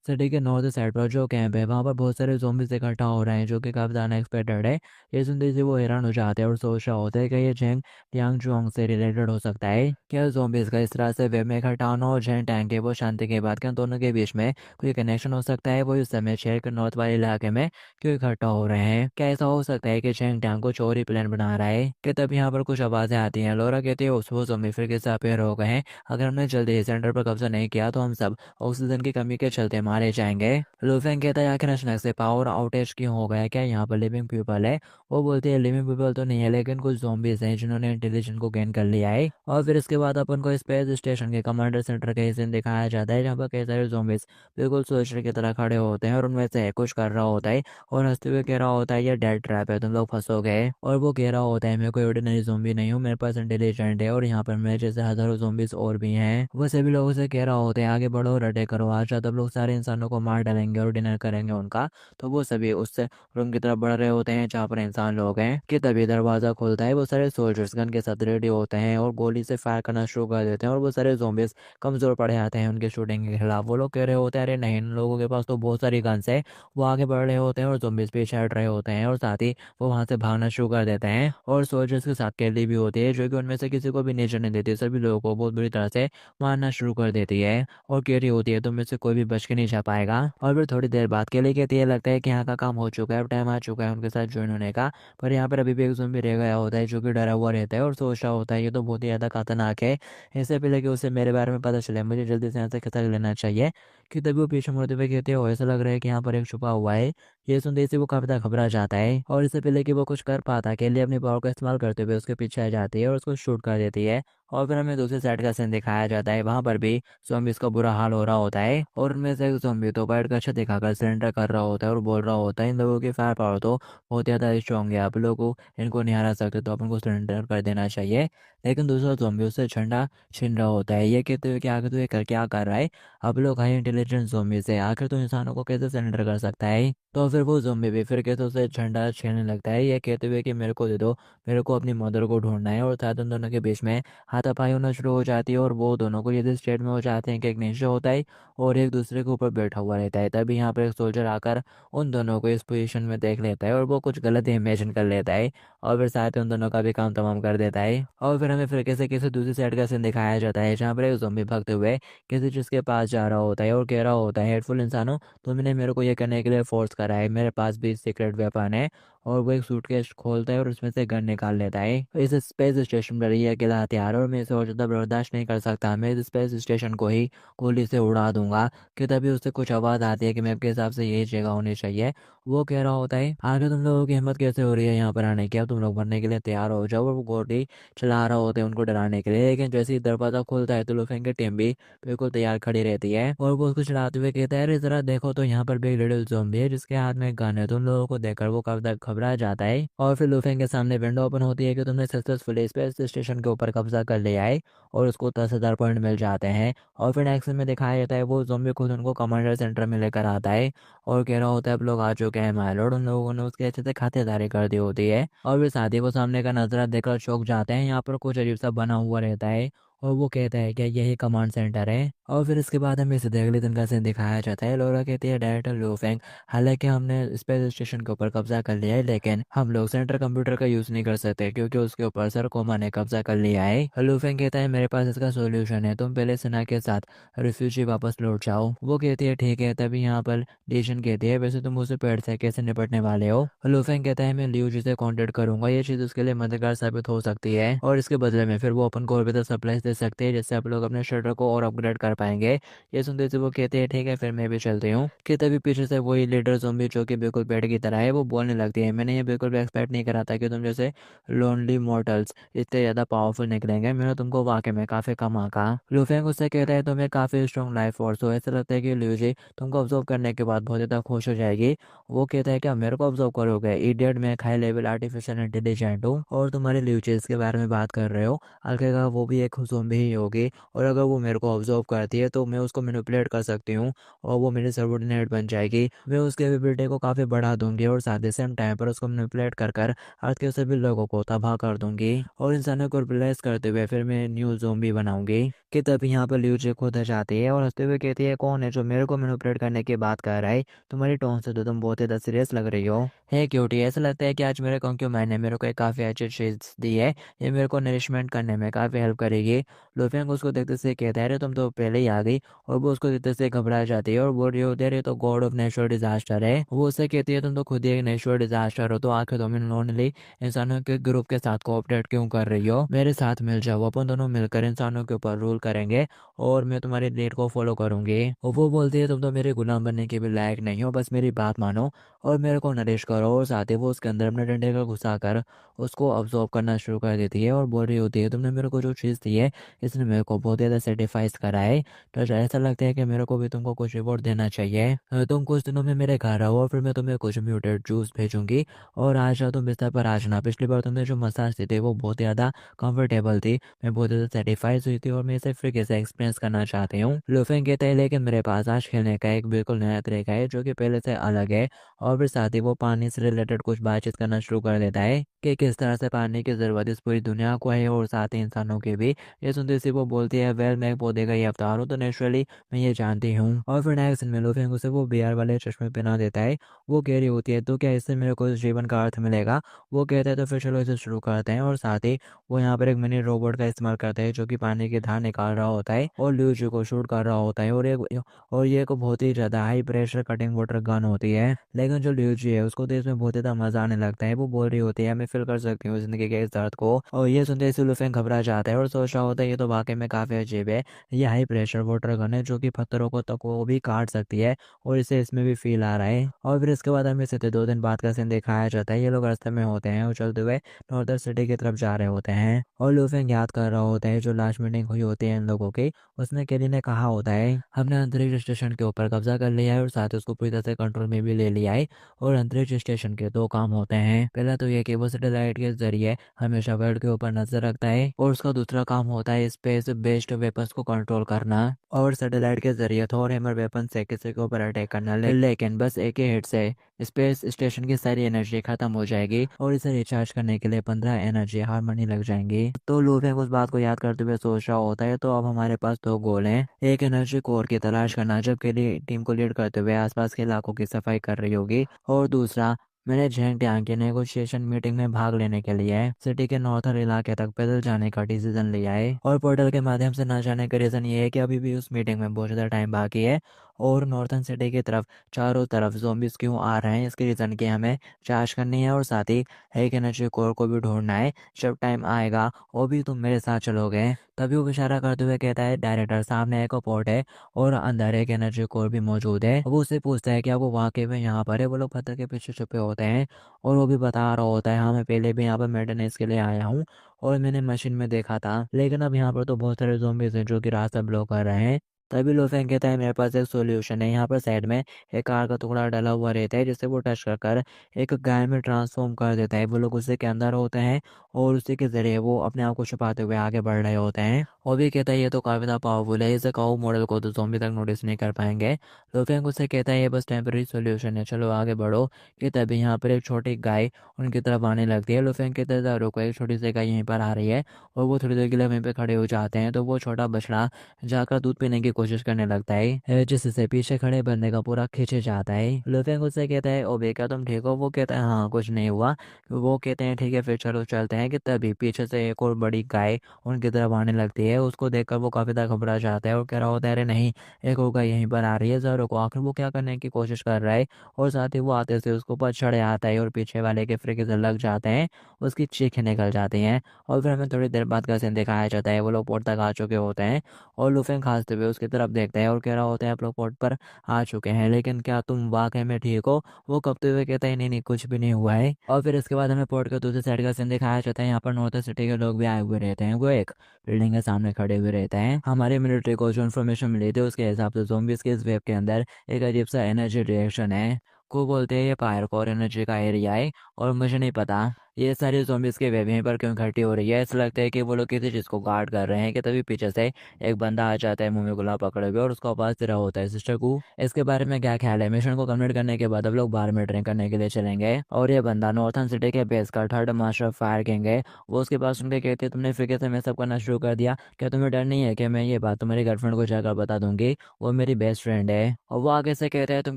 सिटी के नॉर्थ साइड पर जो कैंप है वहाँ पर बहुत सारे ज़ॉम्बीज़ इकट्ठा हो रहे हैं जो कि काफ़ी अनएक्सपेक्टेड है। ये सुनते ही वो हैरान हो जाते हैं और सोच रहा होता है कि ये जेंग यांग जुआंग से रिलेटेड हो सकता है। क्या ज़ॉम्बीज़ का इस तरह से वेब में इकट्ठा होना और जेंग टैंग के वो शांति के बाद क्या दोनों के बीच में कोई कनेक्शन हो सकता है? वो इस समय शहर के नॉर्थ वाले इलाके में क्यों इकट्ठा हो रहे हैं? क्या ऐसा हो सकता है कि जेंग टैंग को चोरी प्लान बना रहा है? कि तब यहाँ पर कुछ आवाज़ें आती हैं। लोरा कहती है उस वो ज़ॉम्बी फिर किससे अपेयर हो गए हैं। अगर हमने जल्दी सेंटर पर कब्जा नहीं किया तो हम सब ऑक्सीजन की कमी के चलते मारे जाएंगे। लूफेंग कहता है आखिर अचानक से पावर आउटेज क्यों हो गया, क्या यहाँ पर लिविंग पीपल है? वो बोलते हैं लिविंग पीपल तो नहीं है लेकिन कुछ zombies हैं जिन्होंने इंटेलिजेंस को गेन कर लिया है। और फिर इसके बाद अपन को स्पेस स्टेशन के कमांडर सेंटर का सीन दिखाया जाता है जहाँ पर कई सारे zombies बिल्कुल सोल्जर की तरह खड़े होते हैं और उनमें से कुछ कर रहा होता है और हंसते हुए कह रहा होता है ये डेड ट्रैप है, तुम लोग फंसोगे। और वो कह रहा होता है मैं कोई ऑर्डिनरी ज़ॉम्बी नहीं हूँ, मेरे पास इंटेलिजेंट है और यहाँ पर मेरे जैसे हजारों zombies और भी हैं। वो सभी लोगों से कह रहा होता है आगे बढ़ो और अटैक करो, आज रात अब लोग सारे इंसानों को मार डालेंगे और डिनर करेंगे उनका। तो वो सभी उससे रूम की तरफ बढ़ रहे होते हैं जहाँ पर इंसान लोग हैं कि तभी दरवाज़ा खुलता है। वो सारे सोल्जर्स गन के साथ रेडी होते हैं और गोली से फायर करना शुरू कर देते हैं और वो सारे zombies कमज़ोर पड़े आते हैं उनके शूटिंग के खिलाफ। वो लोग कह रहे होते हैं अरे नहीं, इन लोगों के पास तो बहुत सारी गन्स है। वो आगे बढ़ रहे होते हैं और zombies पीछे हट रहे होते हैं और साथ ही वो वहाँ से भागना शुरू कर देते हैं। और सोल्जर्स के साथ केली भी होती है जो कि उनमें से किसी को भी नीचे नहीं देती, सभी लोगों को बहुत बुरी तरह से मारना शुरू कर देती है और कह रही होती है तुम में से कोई भी बच के नहीं जा पाएगा। और फिर थोड़ी देर बाद केली कहती है लगता है कि यहाँ का काम हो चुका है, अब टाइम आ चुका है उनके साथ ज्वाइन होने का। पर यहाँ पर अभी भी एक ज़ॉम्बी रह गया होता है जो कि डरा हुआ रहता है और सोच रहा होता है ये तो बहुत ही ज़्यादा खतरनाक है, इससे पहले कि उसे मेरे बारे में पता चले मुझे जल्दी से यहाँ से खतरा लेना चाहिए। कि तभी वो पीछे मुड़ते हुए कहते हो ऐसा लग रहा है कि यहाँ पर एक छुपा हुआ है। ये सुनते ही वो काफी ज्यादा घबरा जाता है और इससे पहले कि वो कुछ कर पाता केली अपनी पावर का इस्तेमाल करते हुए उसके पीछे आ जाती है और उसको शूट कर देती है। और फिर हमें दूसरी साइड का सीन दिखाया जाता है, वहां पर भी ज़ॉम्बीज़ का बुरा हाल हो रहा होता है और उनमें से एक ज़ॉम्बी तो पैर का अच्छा दिखाकर सरेंडर कर रहा होता है और बोल रहा होता है इन लोगों की फायर पावर तो बहुत ज़्यादा स्ट्रॉन्ग है, आप लोगों को इनको नहीं हरा सकते तो अपन को सरेंडर कर देना चाहिए। लेकिन दूसरा ज़ॉम्बी उससे झंडा छीन रहा होता है, ये कहते हुए कि आखिर तो ये कर क्या कर रहा है, अब लोग हाई इंटेलिजेंस ज़ॉम्बी से आखिर तो इंसानों को कैसे सरेंडर कर सकता है। तो फिर वो ज़ॉम्बी भी फिर कहते उसे झंडा छीनने लगता है, ये कहते हुए कि मेरे को दे दो, मेरे को अपनी मदर को ढूंढना है। और साथ उन दोनों के बीच में हाथापाई होना शुरू हो जाती है और वो दोनों को ये स्टेट में हो जाते हैं कि एक नीचे होता है और एक दूसरे के ऊपर बैठा हुआ रहता है। तभी यहाँ पर एक सोल्जर आकर उन दोनों को इस पोजीशन में देख लेता है और वो कुछ गलत इमेजिन कर लेता है और फिर साथ ही उन दोनों का भी काम तमाम कर देता है। और फिर हमें फिर किसी दूसरी साइड का सीन दिखाया जाता है जहाँ पर एक ज़ॉम्बी भागते हुए किसी चीज़ के पास जा रहा होता है और कह रहा होता है हेडफुल इंसानों तुमने मेरे को ये करने के लिए फोर्स करा है, मेरे पास भी सीक्रेट वेपन है और वो एक सूटकेस खोलता है और उसमें से गन निकाल लेता है। इस स्पेस स्टेशन पर ये अकेला हथियार है और मैं इसे और ज़्यादा बर्दाश्त नहीं कर सकता, मैं इस स्पेस स्टेशन को ही गोली से उड़ा दूंगा। कि तभी उससे कुछ आवाज़ आती है कि मैप के हिसाब से यही जगह होनी चाहिए। वो कह रहा होता है, आगे तुम लोगों की हिम्मत कैसे हो रही है यहाँ पर आने की, अब तुम लोग मरने के लिए तैयार हो जाओ। और वो गोली चला रहा होता है उनको डराने के लिए, लेकिन जैसे ही दरवाजा खुलता है तो लुफेंग की टीम भी बिल्कुल तैयार खड़ी रहती है। और वो उसको चढ़ाते हुए कहता है, अरे जरा देखो तो यहाँ पर भी एक लिटिल ज़ॉम्बी है जिसके हाथ में गन है। तुम लोगों को देखकर वो काफी घबरा जाता है और फिर लुफेंग के सामने विंडो ओपन होती है कि तुमने सक्सेसफुली स्पेस स्टेशन के ऊपर कब्जा कर लिया है और उसको 10,000 पॉइंट मिल जाते हैं। और फिर एक्शन में दिखाया जाता है वो ज़ॉम्बी खुद उनको कमांडर सेंटर में लेकर आता है और कह रहा होता है, अब लोग आ चुके हैं माय लॉर्ड। उन लोगों ने उसकी अच्छे से खातिरदारी कर दी होती है और फिर साथी को सामने का नजरा देखकर चौंक जाते हैं। यहाँ पर कुछ अजीब सा बना हुआ रहता है और वो कहता है कि यही कमांड सेंटर है। और फिर इसके बाद हमें सीधे अगले दिन का सीन दिखाया जाता है। लोरा कहती है, डायरेक्टर लुफेंग, हालांकि हमने स्पेस स्टेशन के ऊपर कब्जा कर लिया है, लेकिन हम लोग सेंटर कंप्यूटर का यूज नहीं कर सकते क्योंकि उसके ऊपर सर कोमा ने कब्जा कर लिया है। लुफेंग कहता है, मेरे पास इसका सोल्यूशन है, तुम पहले सेना के साथ रिफ्यूजी वापस लौट जाओ। वो कहती है, ठीक है। तभी यहाँ पर डिशन कहती है, वैसे तुम उसे पेड़ से कैसे निपटने वाले हो। लुफेंग कहता है, मैं लियू जी से कॉन्टेक्ट करूंगा, ये चीज उसके लिए मददगार साबित हो सकती है और इसके बदले में फिर वो ओपन कोर पे सप्लाईज दे सकते हैं जिससे आप लोग अपने शटर को और अपग्रेड कर पाएंगे। ये सुनते से वो कहते हैं, ठीक है फिर मैं भी चलती हूँ। कि तभी पीछे से वही लीडर ज़ॉम्बी जो कि बिल्कुल पेड़ की तरह है वो बोलने लगती है, मैंने ये बिल्कुल भी एक्सपेक्ट नहीं करा था कि तुम जैसे लोनली मॉर्टल्स इतने ज़्यादा पावरफुल निकलेंगे, मैंने तुमको वाकई में काफ़ी कम आका। लुफेंग उससे कहता है, तुम्हें काफ़ी स्ट्रॉन्ग लाइफ फोर्स हो, ऐसा लगता है कि लियू जी तुमको ऑब्जर्व करने के बाद बहुत ज़्यादा खुश हो जाएगी। वो कहता है, क्या मेरे को ऑब्जर्व करोगे इडियट, मैं एक हाई लेवल आर्टिफिशियल इंटेलिजेंट हूँ और तुम्हारी लियू जी इसके बारे में बात कर रहे हो। आखिरकार वो भी एक ज़ॉम्बी ही होगी और अगर वो मेरे को ऑब्जर्व करती है तो मैं उसको मैनिपुलेट कर सकती हूँ और वो मेरी सबऑर्डिनेट बन जाएगी। मैं उसके एबिलिटी को काफ़ी बढ़ा दूंगी और साथ ही सेम टाइम पर उसको मैनिपुलेट कर कर अर्थ के सभी लोगों को तबाह कर दूंगी और इंसानों को रिप्लेस करते हुए फिर मैं न्यू ज़ॉम्बी बनाऊंगी। कि तभी यहाँ पर लियू जी खुद आ जाती है और हंसते हुए कहती है, कौन है जो मेरे को मैनिपुलेट करने की बात कर रहा है, तुम्हारी टोन से तो तुम बहुत ज़्यादा सीरियस लग रही हो। है क्यूटी, ऐसा लगता है कि आज मेरे कंक्यूमैन ने मेरे को एक काफ़ी अच्छी चीज़ दी है, ये मेरे को नरिशमेंट करने में काफ़ी हेल्प करेगी। लुफेंग उसको देखते से कहता है, तुम तो पहले ही आ गई। और वो उसको देखते से घबरा जाती है और बोल रही होती है, ये तो गॉड ऑफ नेचुरल डिजास्टर है। वो उससे कहती है, तुम तो खुद ही एक नेचुरल डिजास्टर हो, तो आखिर तुम इन लोनली इंसानों के ग्रुप के साथ कोऑपरेट क्यों कर रही हो, मेरे साथ मिल जाओ, अपन दोनों मिलकर इंसानों के ऊपर रूल करेंगे और मैं तुम्हारी लीड को फॉलो करूंगी। और वो बोलती है, तुम तो मेरे गुलाम बनने के भी लायक नहीं हो, बस मेरी बात मानो और मेरे को नरिश करो। और साथ ही वो उसके अंदर अपने डंडे का घुसा कर उसको ऑब्जॉर्व करना शुरू कर देती है और बोल रही होती है, तुमने मेरे को जो चीज़ दी है इसने मेरे को बहुत ज़्यादा सेटिस्फाइज करा है, तो ऐसा लगता है कि मेरे को भी तुमको कुछ रिवॉर्ड देना चाहिए। तुम कुछ दिनों में मेरे घर आओ और फिर मैं तुम्हें कुछ म्यूटेड जूस भेजूंगी और आज जाओ तुम बिस्तर पर आज ना। पिछली बार तुमने जो मसाज दी थी वो बहुत ज़्यादा कंफर्टेबल थी, मैं बहुत ज़्यादा सेटिस्फाइड हुई थी और मैं इसे फिर कैसे एक्सपीरियंस करना चाहती हूँ। लुफेंग कहते हैं, लेकिन मेरे पास आज खेलने का एक बिल्कुल नया तरीका है जो कि पहले से अलग है। और फिर साथ ही वो पानी से रिलेटेड कुछ बातचीत करना शुरू कर देता है कि किस तरह से पानी की ज़रूरत इस पूरी दुनिया को है और साथ ही इंसानों की भी। ये सुनते से वो बोलती है, वेल मैं एक पौधे का ही अवतार हूँ तो नेचुरली मैं ये जानती हूँ। और फिर नेक्स्ट दिन में लुफेंग उसे वो बियर वाले चश्मे पहना देता है। वो कह रही होती है, तो क्या इससे मेरे को इस जीवन का अर्थ मिलेगा। वो कहता है, तो फिर चलो इसे शुरू करते हैं। और साथ ही वो यहाँ पर एक मिनी रोबोट का इस्तेमाल करते हैं जो कि पानी की धार निकाल रहा होता है और लियू जी को शूट कर रहा होता है। और ये एक बहुत ही ज़्यादा high pressure cutting water gun होती है। लेकिन जो लियू जी है उसको तो इसमें बहुत ज़्यादा मजा आने लगता है। वो बोल रही होती है, मैं फील कर सकती हूँ जिंदगी के इस दर्द को। और ये सुनते ही लुफेंग घबरा जाता है और सोच रहा होता है, ये तो वाकई में काफ़ी अजीब है। ये हाई प्रेशर वाटर गन है जो कि पत्थरों को तक वो भी काट सकती है और इसे इसमें भी फील आ रहा है। और फिर इसके बाद हमें सीधे 2 दिन बाद का सीन दिखाया जाता है। ये लोग रास्ते में होते हैं और चलते हुए नॉर्दर्न सिटी की तरफ जा रहे होते हैं और लुफेंग याद कर रहा होता है जो लास्ट मीटिंग हुई होती है इन लोगों की। उसमें केली ने कहा होता है, हमने अंतरिक्ष स्टेशन के ऊपर कब्जा कर लिया है और साथ ही उसको पूरी तरह से कंट्रोल में भी ले लिया है। और अंतरिक्ष स्टेशन के 2 काम होते हैं, पहला तो ये कि वो सैटेलाइट के जरिए हमेशा वर्ल्ड के ऊपर नजर रखता है और उसका दूसरा काम होता है स्पेस बेस्ड वेपन्स को कंट्रोल करना और सैटेलाइट के जरिए थॉर हैमर वेपन से किसी के ऊपर अटैक करना। लेकिन बस एक ही हिट से स्पेस स्टेशन की सारी एनर्जी खत्म हो जाएगी और इसे रिचार्ज करने के लिए 15 एनर्जी हार्मनी लग जाएंगी। तो लूफेंग उस बात को याद करते हुए सोच रहा होता है, तो अब हमारे पास 2 गोल हैं, एक एनर्जी कोर की तलाश करना जबकि टीम को लीड करते हुए आसपास के इलाकों की सफाई कर रही होगी और दूसरा मैंने झेंग ट्यांग के नेगोशिएशन मीटिंग में भाग लेने के लिए सिटी के नॉर्थन इलाके तक पैदल जाने का डिसीजन लिया है। और पोर्टल के माध्यम से ना जाने का रीजन ये है कि अभी भी उस मीटिंग में बहुत ज़्यादा टाइम बाकी है और नॉर्थन सिटी की तरफ चारों तरफ ज़ॉम्बीज़ क्यों आ रहे हैं, इसके रीज़न की हमें जांच करनी है और साथ ही एक एनर्जी कोर को भी ढूंढना है। जब टाइम आएगा वो भी तुम मेरे साथ चलोगे। तभी वो इशारा करते हुए कहता है, डायरेक्टर सामने एक पोर्ट है और अंदर एक एनर्जी कोर भी मौजूद है। वो उससे पूछता है कि आप वो वाकई में यहाँ पर है। वो लोग पत्थर के पीछे छुपे होते हैं और वो भी बता रहा होता है, हाँ मैं पहले भी यहाँ पर मेंटेनेंस के लिए आया हूँ और मैंने मशीन में देखा था, लेकिन अब यहाँ पर तो बहुत सारे ज़ॉम्बीज़ हैं जो कि रास्ता ब्लॉक कर रहे हैं। तभी लूफेंग कहता है, मेरे पास एक सॉल्यूशन है। यहाँ पर साइड में एक कार का टुकड़ा डला हुआ रहता है जिससे वो टच कर कर एक गाय में ट्रांसफॉर्म कर देता है। वो लोग उसी के अंदर होते हैं और उसी के जरिए वो अपने आप को छुपाते हुए आगे बढ़ रहे होते हैं। वो भी कहता है ये तो काफ़ी ज़्यादा पावरफुल है, इसे काऊ मॉडल को तो ज़ॉम्बी तक नोटिस नहीं कर पाएंगे। लूफेंग उससे कहता है ये बस टेम्पररी सॉल्यूशन है, चलो आगे बढ़ो। कि तभी यहाँ पर एक छोटी गाय उनकी तरफ आने लगती है। लूफेंग कहता है, रुको, एक छोटी सी गाय यहीं पर आ रही है। और वो थोड़ी देर के लिए वहीं पर खड़े हो जाते हैं। तो वो छोटा बछड़ा जाकर दूध पीने की कोशिश करने लगता है जिससे पीछे खड़े बंदे का पूरा खींचे जाता है। लुफेंग उससे कहता है, ओ बेका तुम ठीक हो? वो कहता है हाँ कुछ नहीं हुआ। वो कहते हैं ठीक है फिर चलो चलते हैं। कि तभी पीछे से एक और बड़ी गाय उनकी तरफ आने लगती है। उसको देखकर वो काफी ज्यादा घबरा जाता है और कह रहा होता है, अरे नहीं, एक और गाय यहीं पर आ रही है, जरूर को। आखिर वो क्या करने की कोशिश कर रहा है और साथ ही वो आते से उसको ऊपर चढ़े आता है और पीछे वाले के फ्रिक से लग जाते हैं। उसकी चीखें निकल जाती हैं और फिर हमें थोड़ी देर बाद का सीन दिखाया जाता है। वो लोग पोर्ट तक आ चुके होते हैं और लुफेंग खांसते हुए उसकी तरफ देखता है और कह रहा होता है, आप लोग पोर्ट पर आ चुके हैं, लेकिन क्या तुम वाकई में ठीक हो? वो कपते हुए कहता है, नहीं नहीं कुछ भी नहीं हुआ है। और फिर इसके बाद हमें पोर्ट के दूसरी साइड का सीन दिखाया जाता है। यहाँ पर नॉर्थ सिटी के लोग भी आए हुए रहते हैं। वो एक बिल्डिंग के सामने खड़े हुए रहते हैं। हमारी मिलिट्री को जो इन्फॉर्मेशन मिली थी उसके हिसाब से ज़ॉम्बीज़ के इस वेव के अंदर एक अजीब सा एनर्जी रिएक्शन है। को बोलते हैं ये फायर कोर एनर्जी का एरिया है और मुझे नहीं पता ये सारी ज़ॉम्बीज़ के वेव यहीं पर क्यों इकट्ठी हो रही है। ऐसा लगता है कि वो लोग किसी चीज़ को गार्ड कर रहे हैं। कि तभी पीछे से एक बंदा आ जाता है मुंह में गुलाब पकड़े हुए और उसका आवाज़ दे रहा होता है, सिस्टर को इसके बारे में क्या ख्याल है? मिशन को कंप्लीट करने के बाद अब लोग बाहर में ड्रिंक करने के लिए चलेंगे। और ये बंदा नॉर्थन सिटी के बेस का third master of fire king है। वो उसके पास उनके कहते हैं, तुमने फिर से मैं सब करना शुरू कर दिया, क्या तुम्हें डर नहीं है कि मैं ये बात तुम्हारी गर्लफ्रेंड को जाकर बता दूंगी? वो मेरी बेस्ट फ्रेंड है। और वो आगे से कहते हैं, तुम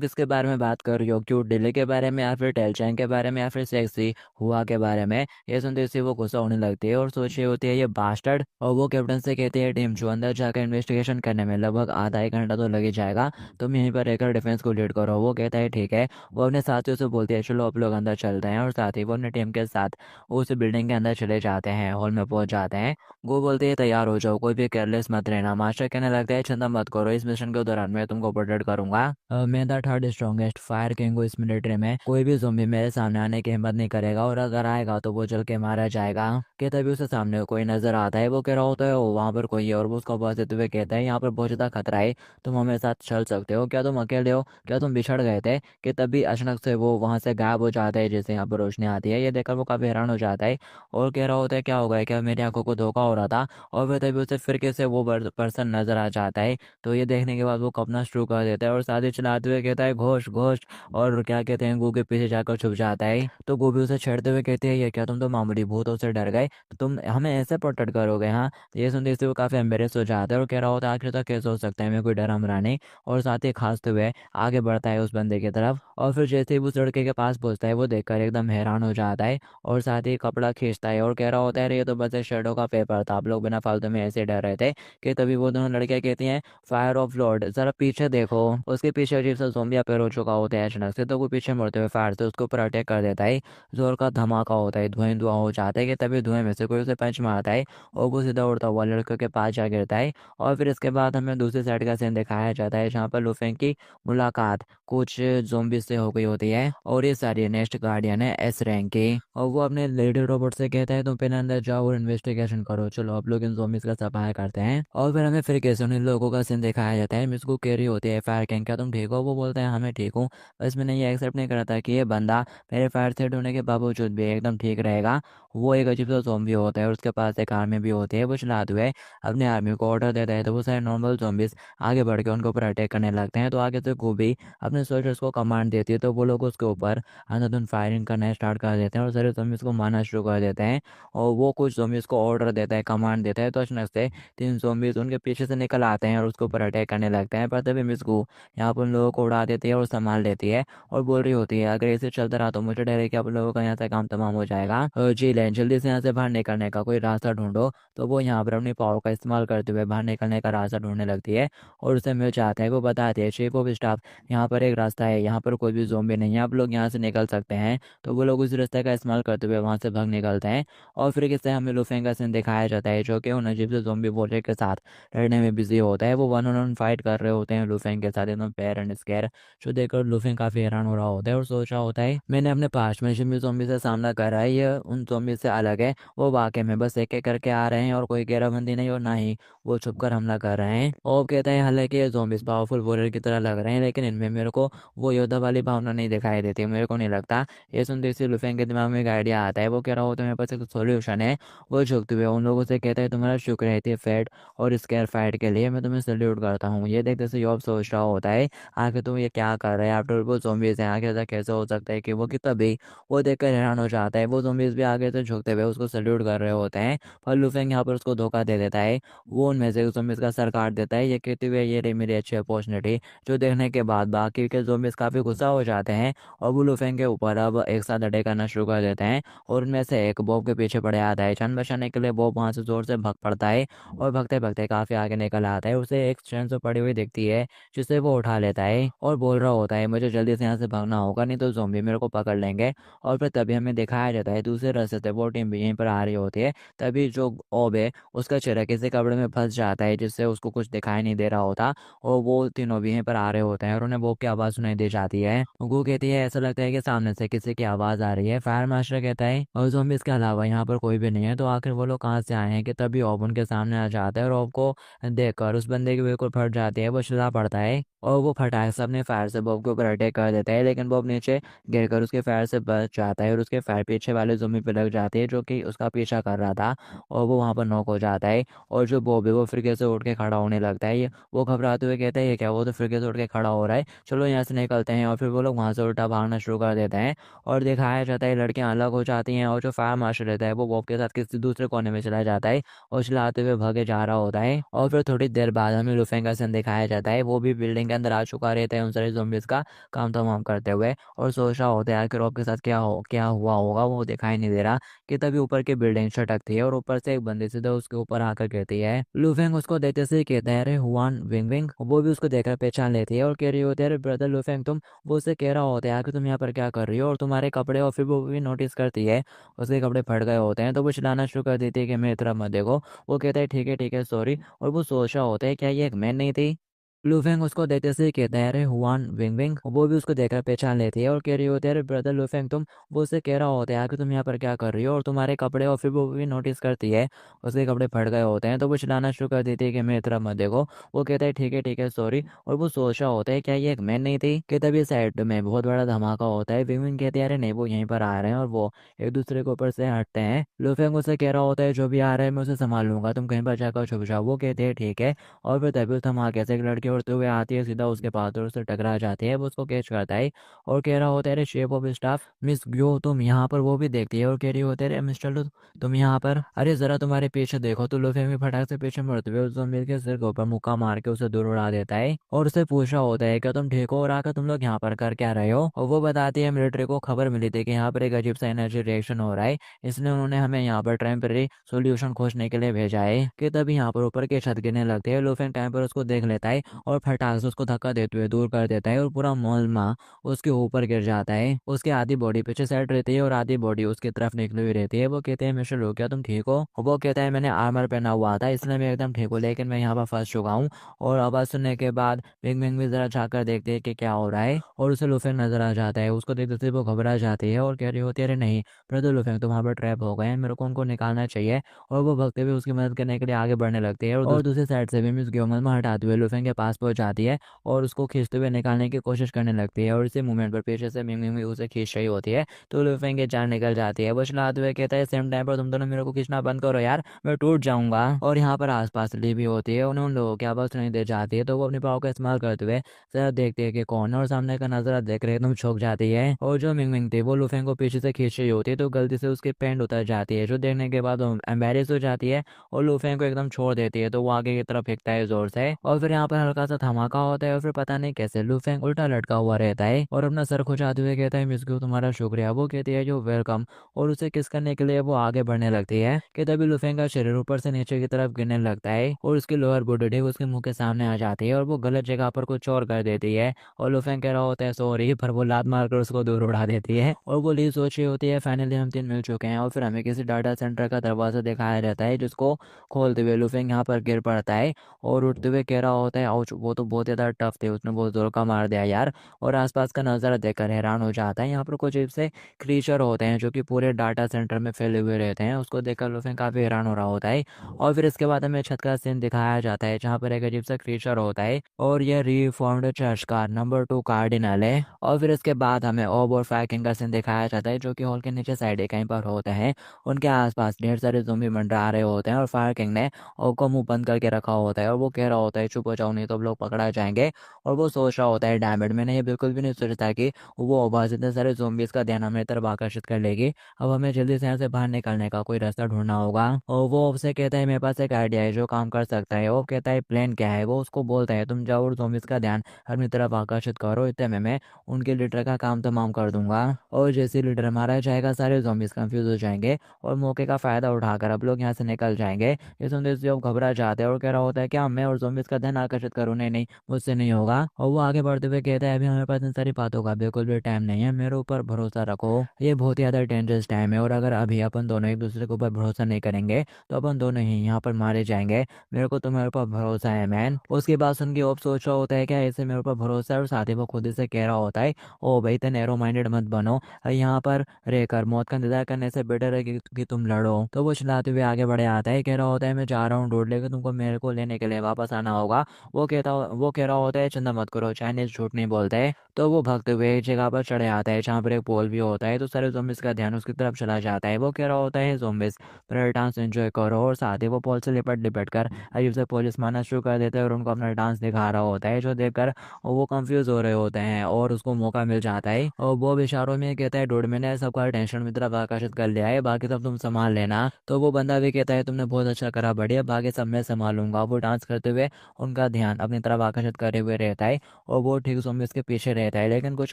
किसके बारे में बात कर रही हो? क्यूट डिले के बारे में या फिर टेलचैन के बारे में या फिर सेक्सी हुआ के बारे में? ये सुनते से वो गुस्सा होने लगती है और सोच रही होती है ये बास्टर्ड। और वो कैप्टन से कहती है, टीम जो अंदर जाकर इन्वेस्टिगेशन करने में लगभग आधा एक घंटा तो लग ही जाएगा, तुम यहीं पर रहकर डिफेंस को लीड करो। वो कहता है ठीक है। वो अपने साथियों से बोलती है, चलो आप लोग अंदर चलते हैं। और साथ ही वो अपने टीम के साथ उस बिल्डिंग के अंदर चले जाते हैं। हॉल में पहुंच जाते हैं। वो बोलते हैं तैयार हो जाओ, कोई भी केयरलेस मत रहना। मास्टर कहने लगता है, चिंता मत करो, इस मिशन के दौरान मैं तुमको प्रोटेक्ट करूंगा। मैं the third strongest fire king हूँ इस मिलिट्री में, कोई भी ज़ॉम्बी मेरे सामने आने की हिम्मत नहीं करेगा और अगर आएगा तो वो जल के मारा जाएगा। कि तभी उसके सामने कोई नजर आता है। वो कह रहा होता है ओ वहाँ पर कोई है और वो उसको आवाज देते हुए कहता है, यहाँ पर बहुत ज़्यादा खतरा है, तुम हमारे साथ चल सकते हो? क्या तुम अकेले हो? क्या तुम बिछड़ गए थे? कि तभी अचानक से वो वहाँ से गायब हो जाता है जैसे यहाँ पर रोशनी आती है। ये देखकर वो काफ़ी हैरान हो जाता है और कह रहा होता है, क्या हो गया? क्या मेरी आंखों को धोखा हो रहा था? और फिर तभी उसे फिर से वो पर्सन नजर आ जाता है। तो ये देखने के बाद वो कपना शुरू कर देता है और साथ ही चलाते हुए कहता है, घोष घोष। और क्या कहते हैं, गू के पीछे जाकर छुप जाता है। तो गोभी उसे छेड़ते हुए कहते हैं, ये क्या तुम तो मामूली भूतों से डर गए, तो तुम हमें ऐसे प्रोटेक्ट करोगे? हाँ। तो ये सुनते से वो काफ़ी एम्बेरस हो जाता है और कह रहा होता है, आखिर तक कैसे हो सकता है, मैं कोई डरा मरा नहीं। और साथ ही खांसते हुए आगे बढ़ता है उस बंदे की तरफ। और फिर जैसे ही वो उस लड़के के पास पहुंचता है वो देखकर एकदम हैरान हो जाता है और साथ ही कपड़ा खींचता है और कह रहा होता है, अरे ये तो बस एक शेडो का पेपर था, आप लोग बिना फालतू में ऐसे डर रहे थे। कि तभी वो दोनों लड़के कहती हैं, फायर ऑफ लॉर्ड जरा पीछे देखो। उसके पीछे अजीब सा ज़ोंबी अपेयर हो चुका होता है अचानक से। तो वो पीछे मुड़ते हुए फायर से उसके ऊपर अटैक कर देता है। जोर का धमाका होता है, धुआं धुआं हो जाता है। कि तभी धुएं में से कोई उसे पंच मारता है और वो सीधा उड़ता हुआ लड़के के पास जा गिरता है। और फिर इसके बाद हमें दूसरी साइड का सीन दिखाया जाता है जहाँ पर लुफेंग की मुलाकात कुछ जोम्बी से हो गई होती है और ये सारी नेक्स्ट गार्डियन है एस रैंक की। और वो अपने लेडी रोबोट से कहता है, तुम पहले अंदर जाओ और इन्वेस्टिगेशन करो, चलो आप लोग इन जोम्बीज का सफाया करते हैं। और फिर हमें फिर कैसे उन लोगों का सीन दिखाया जाता है। मिस को कह रही होती है, फायर कैंग क्या तुम ठीक हो? वो बोलता है, हाँ मैं ठीक हूँ, बस मैंने ये एक्सेप्ट नहीं करा था कि ये बंदा मेरे फायर सेट होने के बावजूद भी एकदम ठीक रहेगा। वो एक अजीब सा ज़ॉम्बी होता है और उसके पास एक आर्मी भी होती है। वो चलाते हुए अपने आर्मी को ऑर्डर देता है तो वो सारे नॉर्मल ज़ॉम्बीज आगे बढ़ के उनके ऊपर अटैक करने लगते हैं। तो आगे से गोभी अपने सोल्जर्स को कमांड देती है तो वो लोग उसके ऊपर अंधाधुंध फायरिंग करना स्टार्ट कर देते हैं और सारे ज़ॉम्बीज को मारना शुरू कर देते हैं। और वो कुछ ज़ॉम्बीज को ऑर्डर देता है, कमांड देता है। तो अचानक से तीन ज़ॉम्बीज उनके पीछे से निकल आते हैं और उसके ऊपर अटैक करने लगते हैं। पर तभी मिस गू यहाँ पर उन लोगों को उड़ा देती है और संभाल लेती है और बोल रही होती है, अगर ऐसे चलता रहा तो मुझे डर है कि आप लोगों का यहाँ से काम तमाम काम हो जाएगा। जी लें, जल्दी से यहाँ से बाहर निकलने का कोई रास्ता ढूंढो। तो वो यहाँ पर अपनी पावर का इस्तेमाल करते हुए बाहर निकलने का रास्ता ढूंढने लगती है और उसे मिल जाता है। वो बताती है चीफ ऑफ स्टाफ, यहाँ पर एक रास्ता है, यहाँ पर कोई भी ज़ॉम्बी नहीं है, आप लोग यहाँ से निकल सकते हैं। तो वो लोग उस रास्ते का इस्तेमाल करते हुए वहाँ से भाग निकलते हैं और फिर किससे हमें लुफेंग का सीन दिखाया जाता है, जो कि उन अजीब से ज़ॉम्बी वॉरियर के साथ लड़ने में बिजी होता है। वो 1-on-1 फाइट कर रहे होते हैं लुफेंग के साथ, एकदम फेयर एंड स्केयर, जो देखकर लुफेंग काफ़ी हैरान हो रहा होता है और सोच रहा होता है मैंने अपने पास्ट में जिन भी ज़ॉम्बी से सामना करा है ये उन ज़ॉम्बी से अलग है। वो वाकई में बस एक एक करके आ रहे हैं और कोई घेराबंदी नहीं और ना ही वो छुपकर हमला कर रहे हैं। और कहते हैं हालांकि ये ज़ॉम्बीज़ पावरफुल वॉरियर की तरह लग रहे हैं, लेकिन इनमें मेरे को वो योद्धा वाली भावना नहीं दिखाई देती, मेरे को नहीं लगता। ये सुनते से लुफेंग के दिमाग में एक आइडिया आता है। वो कह रहा होता है मेरे पास एक सोल्यूशन है। वो झुकते हुए उन लोगों से कहता है तुम्हारा शुक्र है इतनी फैट और स्केयर फाइट के लिए, मैं तुम्हें सल्यूट करता हूँ। ये देखते से यॉब सोच रहा होता है आखिर तुम ये क्या कर रहे हैं, आफ्टर वो ज़ॉम्बीज़ हैं, आखिर ऐसा कैसे हो सकता है कि वो कि तभी वो देखकर हैरान हो जाता है। वो ज़ॉम्बीज़ भी आगे से झुकते हुए उसको सल्यूट कर रहे होते हैं, पर लुफेंग यहाँ पर उसको धोखा दे देता है। वो उनमें से ज़ॉम्बीज़ का सर काट देता है, ये कहते हुए ये रही मेरी अच्छी अपॉर्चुनिटी। जो देखने के बाद बाकी के ज़ॉम्बीज़ काफ़ी गुस्सा हो जाते हैं और वो लुफेंग के ऊपर अब एक साथ अटैक करना शुरू कर देते हैं और उनमें से एक बॉब के पीछे पड़ जाता है। जान बचाने के लिए बॉब वहाँ से ज़ोर से भाग पड़ता है और भागते-भागते काफ़ी आगे निकल आता है। उसे एक स्टैंड से पड़ी हुई दिखती है, जिसे वो उठा लेता है और बोल रहा होता है मुझे जल्दी से यहाँ से भागना होगा, नहीं तो ज़ॉम्बी मेरे को पकड़ लेंगे। और फिर तभी हमें दिखाया जाता है दूसरे रास्ते से वो टीम भी यहीं पर आ रही होती है। तभी जो ऑब है उसका चेहरा किसी कपड़े में फंस जाता है, जिससे उसको कुछ दिखाई नहीं दे रहा होता और वो तीनों भी यहीं पर आ रहे होते हैं और उन्हें बॉब की आवाज़ सुनाई दे जाती है। वो कहती है ऐसा लगता है कि सामने से किसी की आवाज़ आ रही है। फायर मास्टर कहता है और ज़ॉम्बीज़ के अलावा यहाँ पर कोई भी नहीं है, तो आखिर वो लोग कहाँ से आए हैं। कि तभी ऑब उनके सामने आ जाता है और ऑब को देखकर उस बंदे की बिल्कुल फट जाती है, वो चिल्ला पड़ता है और वो फटाक से अपने फायर से बॉब के ऊपर अटैक कर देता है, लेकिन बॉब नीचे गिरकर उसके फायर से बच जाता है और उसके फायर पीछे वाले ज़ॉम्बी पे लग जाती है, जो कि उसका पीछा कर रहा था और वो वहाँ पर नॉक हो जाता है। और जो बॉब है वो फिर से उठ के खड़ा होने लगता है। वो घबराते हुए कहता है ये क्या, वो तो फिर से उठ के खड़ा हो रहा है, चलो यहाँ से निकलते हैं। और फिर वो लोग वहाँ से उल्टा भागना शुरू कर देते हैं और दिखाया जाता है लड़कियाँ अलग हो जाती हैं और जो फायर मार्शल रहता है वो बॉब के साथ किसी दूसरे कोने में चला जाता है और चिल्लाते हुए भागे जा रहा होता है। और फिर थोड़ी देर बाद हमें लुफेंग का सीन दिखाया जाता है, वो भी बिल्डिंग के अंदर आ चुका रहता है उन सारे ज़ॉम्बीज़ का काम तमाम करते हुए और सोच रहा होता है आखिर रॉब के साथ क्या हुआ होगा, वो दिखाई नहीं दे रहा। कि तभी ऊपर की बिल्डिंग छटकती है और ऊपर से एक बंदी सीधा उसके ऊपर आकर गिरती है। लुफेंग उसको देखते से कहता है अरे हुआन विंग विंग, वो भी उसको देखकर पहचान लेती है और कह रही होती है अरे ब्रदर लुफेंग तुम। वो उससे कह रहा होता है आखिर तुम यहाँ पर क्या कर रही हो और तुम्हारे कपड़े, और फिर वो भी नोटिस करती है उसके कपड़े फट गए होते हैं, तो वो चिल्लाना शुरू कर देती है कि मेरी तरफ मत देखो। वो कहता है ठीक है सॉरी, और वो सोच रहा होता है क्या ये एक मैन नहीं थी। लुफेंग उसको देखते से कहता है अरे हुआन विंग विंग, वो भी उसको देखकर पहचान लेती है और कह रही होती है अरे ब्रदर लुफेंग तुम। वो उससे कह रहा होता है आखिर तुम यहाँ पर क्या कर रही हो और तुम्हारे कपड़े, और फिर वो भी नोटिस करती है उसके कपड़े फट गए होते हैं, तो वो चिल्लाना शुरू कर देती है कि मेरी तरफ मत देखो। वो कहता है ठीक है सॉरी, और वो सोच रहा होता है क्या ये एक मैन नहीं थी। कि तभी साइड में बहुत बड़ा धमाका होता है। विंग विंग कहती है अरे नहीं वो यहीं पर आ रहे हैं और वो एक दूसरे के ऊपर से हटते हैं। लुफेंग उसे कह रहा होता है जो भी आ रहा है मैं उसे संभाल लूंगा, तुम कहीं पर जाकर छुप जाओ। वो कहते हैं ठीक है। और फिर तभी उस धमाके से एक लड़की उड़ते हुए आती है, सीधा उसके पास और उससे टकरा जाती है। वो उसको कैच करता है और कह रहा होता है अरे शेप ऑफ स्टाफ मिस ग्यो तुम यहाँ पर। वो भी देखती है और कह रही होती है अरे मिस्टर लू तुम यहाँ पर, अरे जरा तुम्हारे पीछे देखो। तो लुफे भी फटाक से पीछे मुड़ते हुए उस ज़मीर के सिर के ऊपर मुक्का मार के उसे दूर उड़ा देता है और उसे पूछ रहा होता है क्या तुम ठीक हो और आकर तुम लोग यहाँ पर कर क्या रहे हो। और वो बताती है मिलिट्री को खबर मिली थी कि यहाँ पर एक अजीब सा एनर्जी रिएक्शन हो रहा है, इसलिए उन्होंने हमें यहाँ पर टेम्परेरी सोल्यूशन खोजने के लिए भेजा है। कि तभी यहाँ पर ऊपर की छत गिरने लगती है। लुफेंग टाइम पर उसको देख लेता है और फटाक से उसको धक्का देते हुए दूर कर देता है और पूरा मलमा उसके ऊपर गिर जाता है। उसकी आधी बॉडी पीछे साइड रहती है और आधी बॉडी उसकी तरफ निकली हुई रहती है। वो कहते हैं मिस्टर लो क्या तुम ठीक हो। वो कहता है मैंने आर्मर पहना हुआ था इसलिए मैं एकदम ठीक हूँ, लेकिन मैं यहाँ पर फंस चुका हूँ। और आवाज़ सुनने के बाद विंग विंग भी जरा झाँक देखते है कि क्या हो रहा है और उसे लुफेंग नजर आ जाता है। उसको देखते से वो घबरा जाती है और कह रही होती है अरे नहीं ब्रदर लुफेंग तुम वहाँ पर ट्रैप हो गए हैं, मेरे को उनको निकालना चाहिए। और वो भगते हुए उसकी मदद करने के लिए आगे बढ़ने लगती है और दूसरी साइड से भी मिस ग्योमल में हटाते हुए लुफेंग के पास पहुंच जाती है और उसको खींचते हुए निकालने की कोशिश करने लगती है। और इसी मूवमेंट पर पीछे से मिंग मिंग भी उसे खींच रही होती है, तो लुफेंग की जान निकल जाती है। वो चिल्लाते हुए कहता है सेम टाइम पर तुम दोनों मेरे को खींचना बंद करो यार, मैं टूट जाऊंगा। और यहाँ पर आसपास ली भी होती है, उन्हें उन लोगों की आवाज़ सुनाई दे जाती है, तो वो अपनी पाव का इस्तेमाल करते हुए जरा देखते है कि कौन है और सामने का नजारा देख रहे एकदम छौंक जाती है। और जो मिंग मिंग थी वो लुफेंग को पीछे से खींच रही होती है, तो गलती से उसकी पैंट उतर जाती है, जो देखने के बाद एम्बेरस हो जाती है और लुफेंग को एकदम छोड़ देती है। तो वो आगे की तरफ फेंकता है जोर से और फिर यहाँ पर खासा धमाका होता है और फिर पता नहीं कैसे लूफेंग उल्टा लटका हुआ रहता है और अपना सर खुजाते हुए कहता है मिस ग्यू तुम्हारा शुक्रिया। वो कहती है जो वेलकम और उसे किस करने के लिए वो आगे बढ़ने लगती है कि तभी लूफेंग का शरीर ऊपर से नीचे की तरफ गिरने लगता है और उसकी लोअर बॉडी उसके मुंह के सामने आ जाती है और वो गलत जगह पर कुछ और कर देती है और लूफेंग कह रहा होता है सॉरी, पर वो लात मारकर उसको दूर उड़ा देती है और वो ली सोच रही होती है फाइनली हम तीन मिल चुके हैं और फिर हमें किसी डाटा सेंटर का दरवाजा दिखाया जाता है जिसको खोलते हुए लूफेंग यहाँ पर गिर पड़ता है और उठते हुए कह रहा होता है आउच, वो तो बहुत ज़्यादा टफ थे, उसने बहुत जोर का मार दिया यार। और आसपास का नज़ारा देखकर हैरान हो जाता है। यहाँ पर कुछ अजीब से क्रीचर होते हैं जो कि पूरे डाटा सेंटर में फैले हुए रहते हैं, उसको देखकर लूफेंग काफ़ी हैरान हो रहा होता है। और फिर इसके बाद हमें छत का सीन दिखाया जाता है जहाँ पर एक अजीब सा क्रीचर होता है और यह रीफॉर्म्ड चर्च का नंबर 2 कार्डिनल है। और फिर इसके बाद हमें ऑब और फायरिंग का सीन दिखाया जाता है जो कि हॉल के नीचे साइड कहीं पर होता है। उनके आसपास ढेर सारे ज़ोंबी मंडरा रहे होते हैं और फायरिंग ने ऑब को मुंह बंद करके रखा होता है और वो कह रहा होता है चुप हो जाओ नहीं तो अब लोग पकड़ा जाएंगे। और वो सोच रहा होता है डैमेड, मैंने ये बिल्कुल भी नहीं सोचा कि वो आवाज़ इतने सारे ज़ोंबीज़ का ध्यान हमें तरफ आकर्षित कर लेगी। अब हमें जल्दी से यहाँ से बाहर निकलने का कोई रास्ता ढूंढना होगा। और वो उससे कहता है मेरे पास एक आइडिया है जो काम कर सकता है। वो कहता है प्लान क्या है। वो उसको बोलता है तुम जाओ और ज़ोंबीज़ का ध्यान अपनी तरफ आकर्षित करो, इतने में मैं उनके लीडर का काम तमाम कर दूंगा। और जैसे लीडर मारा जाएगा सारे ज़ोंबीज़ कंफ्यूज हो जाएंगे और मौके का फ़ायदा उठाकर अब लोग यहाँ से निकल जाएंगे। ये सुनते जो घबरा जाते हैं और कह रहा होता है क्या मैं और ज़ोंबीज़ का ध्यान आकर्षित करूँ, नहीं नहीं मुझसे नहीं होगा। और वो आगे बढ़ते हुए कहता है अभी हमारे पास इन सारी बातों का बिल्कुल भी टाइम नहीं है, मेरे ऊपर भरोसा रखो, ये बहुत ही ज़्यादा डेंजरस टाइम है और अगर अभी अपन दोनों एक दूसरे के ऊपर भरोसा नहीं करेंगे तो अपन दोनों ही यहाँ पर मारे जाएंगे, मेरे को तुम्हारे ऊपर भरोसा है मैन। उसके बाद सुन के ओप सोच रहा होता है क्या ऐसे मेरे ऊपर भरोसा है और साथ ही वो खुद से कह रहा होता है ओ भाई इतने नैरो माइंडेड मत बनो, यहाँ पर रहकर मौत का इंतजार करने से बेटर है कि तुम लड़ो। तो वो चिल्लाते हुए आगे बढ़े आता है, कह रहा होता है मैं जा रहा हूँ ढूंढ लेकर तुमको मेरे को लेने के लिए वापस आना होगा। वो कह रहा होता है चिंता मत करो, चाइनीज झूठ नहीं बोलते। तो वो भागते हुए एक जगह पर चढ़े आता है जहाँ पर एक पोल भी होता है। तो सारे ज़ोंबीज़ का ध्यान उसकी तरफ चला जाता है। वो कह रहा होता है ज़ोंबीज़ मेरा डांस एंजॉय करो और साथ ही वो पोल से लिपट लिपट कर अजीब से पुलिस मारना शुरू कर देते हैं और उनको अपना डांस दिखा रहा होता है जो देखकर वो कंफ्यूज हो रहे होते हैं और उसको मौका मिल जाता है। और वो इशारों में कहता है डूड मैंने सबका टेंशन की तरफ आकर्षित कर लिया है, बाकी सब तुम संभाल लेना। तो वो बंदा भी कहता है तुमने बहुत अच्छा करा बढ़िया, बाकी सब मैं संभालूंगा। वो डांस करते हुए उनका ध्यान अपनी तरफ आकर्षित करे हुए रहता है और वो ठीक ज़ोंबीज़ के पीछे रहता है, लेकिन कुछ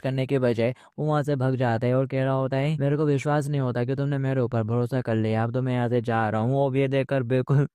करने के बजाय वो वहाँ से भाग जाता है और कह रहा होता है मेरे को विश्वास नहीं होता कि तुमने मेरे ऊपर भरोसा कर लिया, अब तो मैं यहाँ से जा रहा हूँ। और ये देखकर बिल्कुल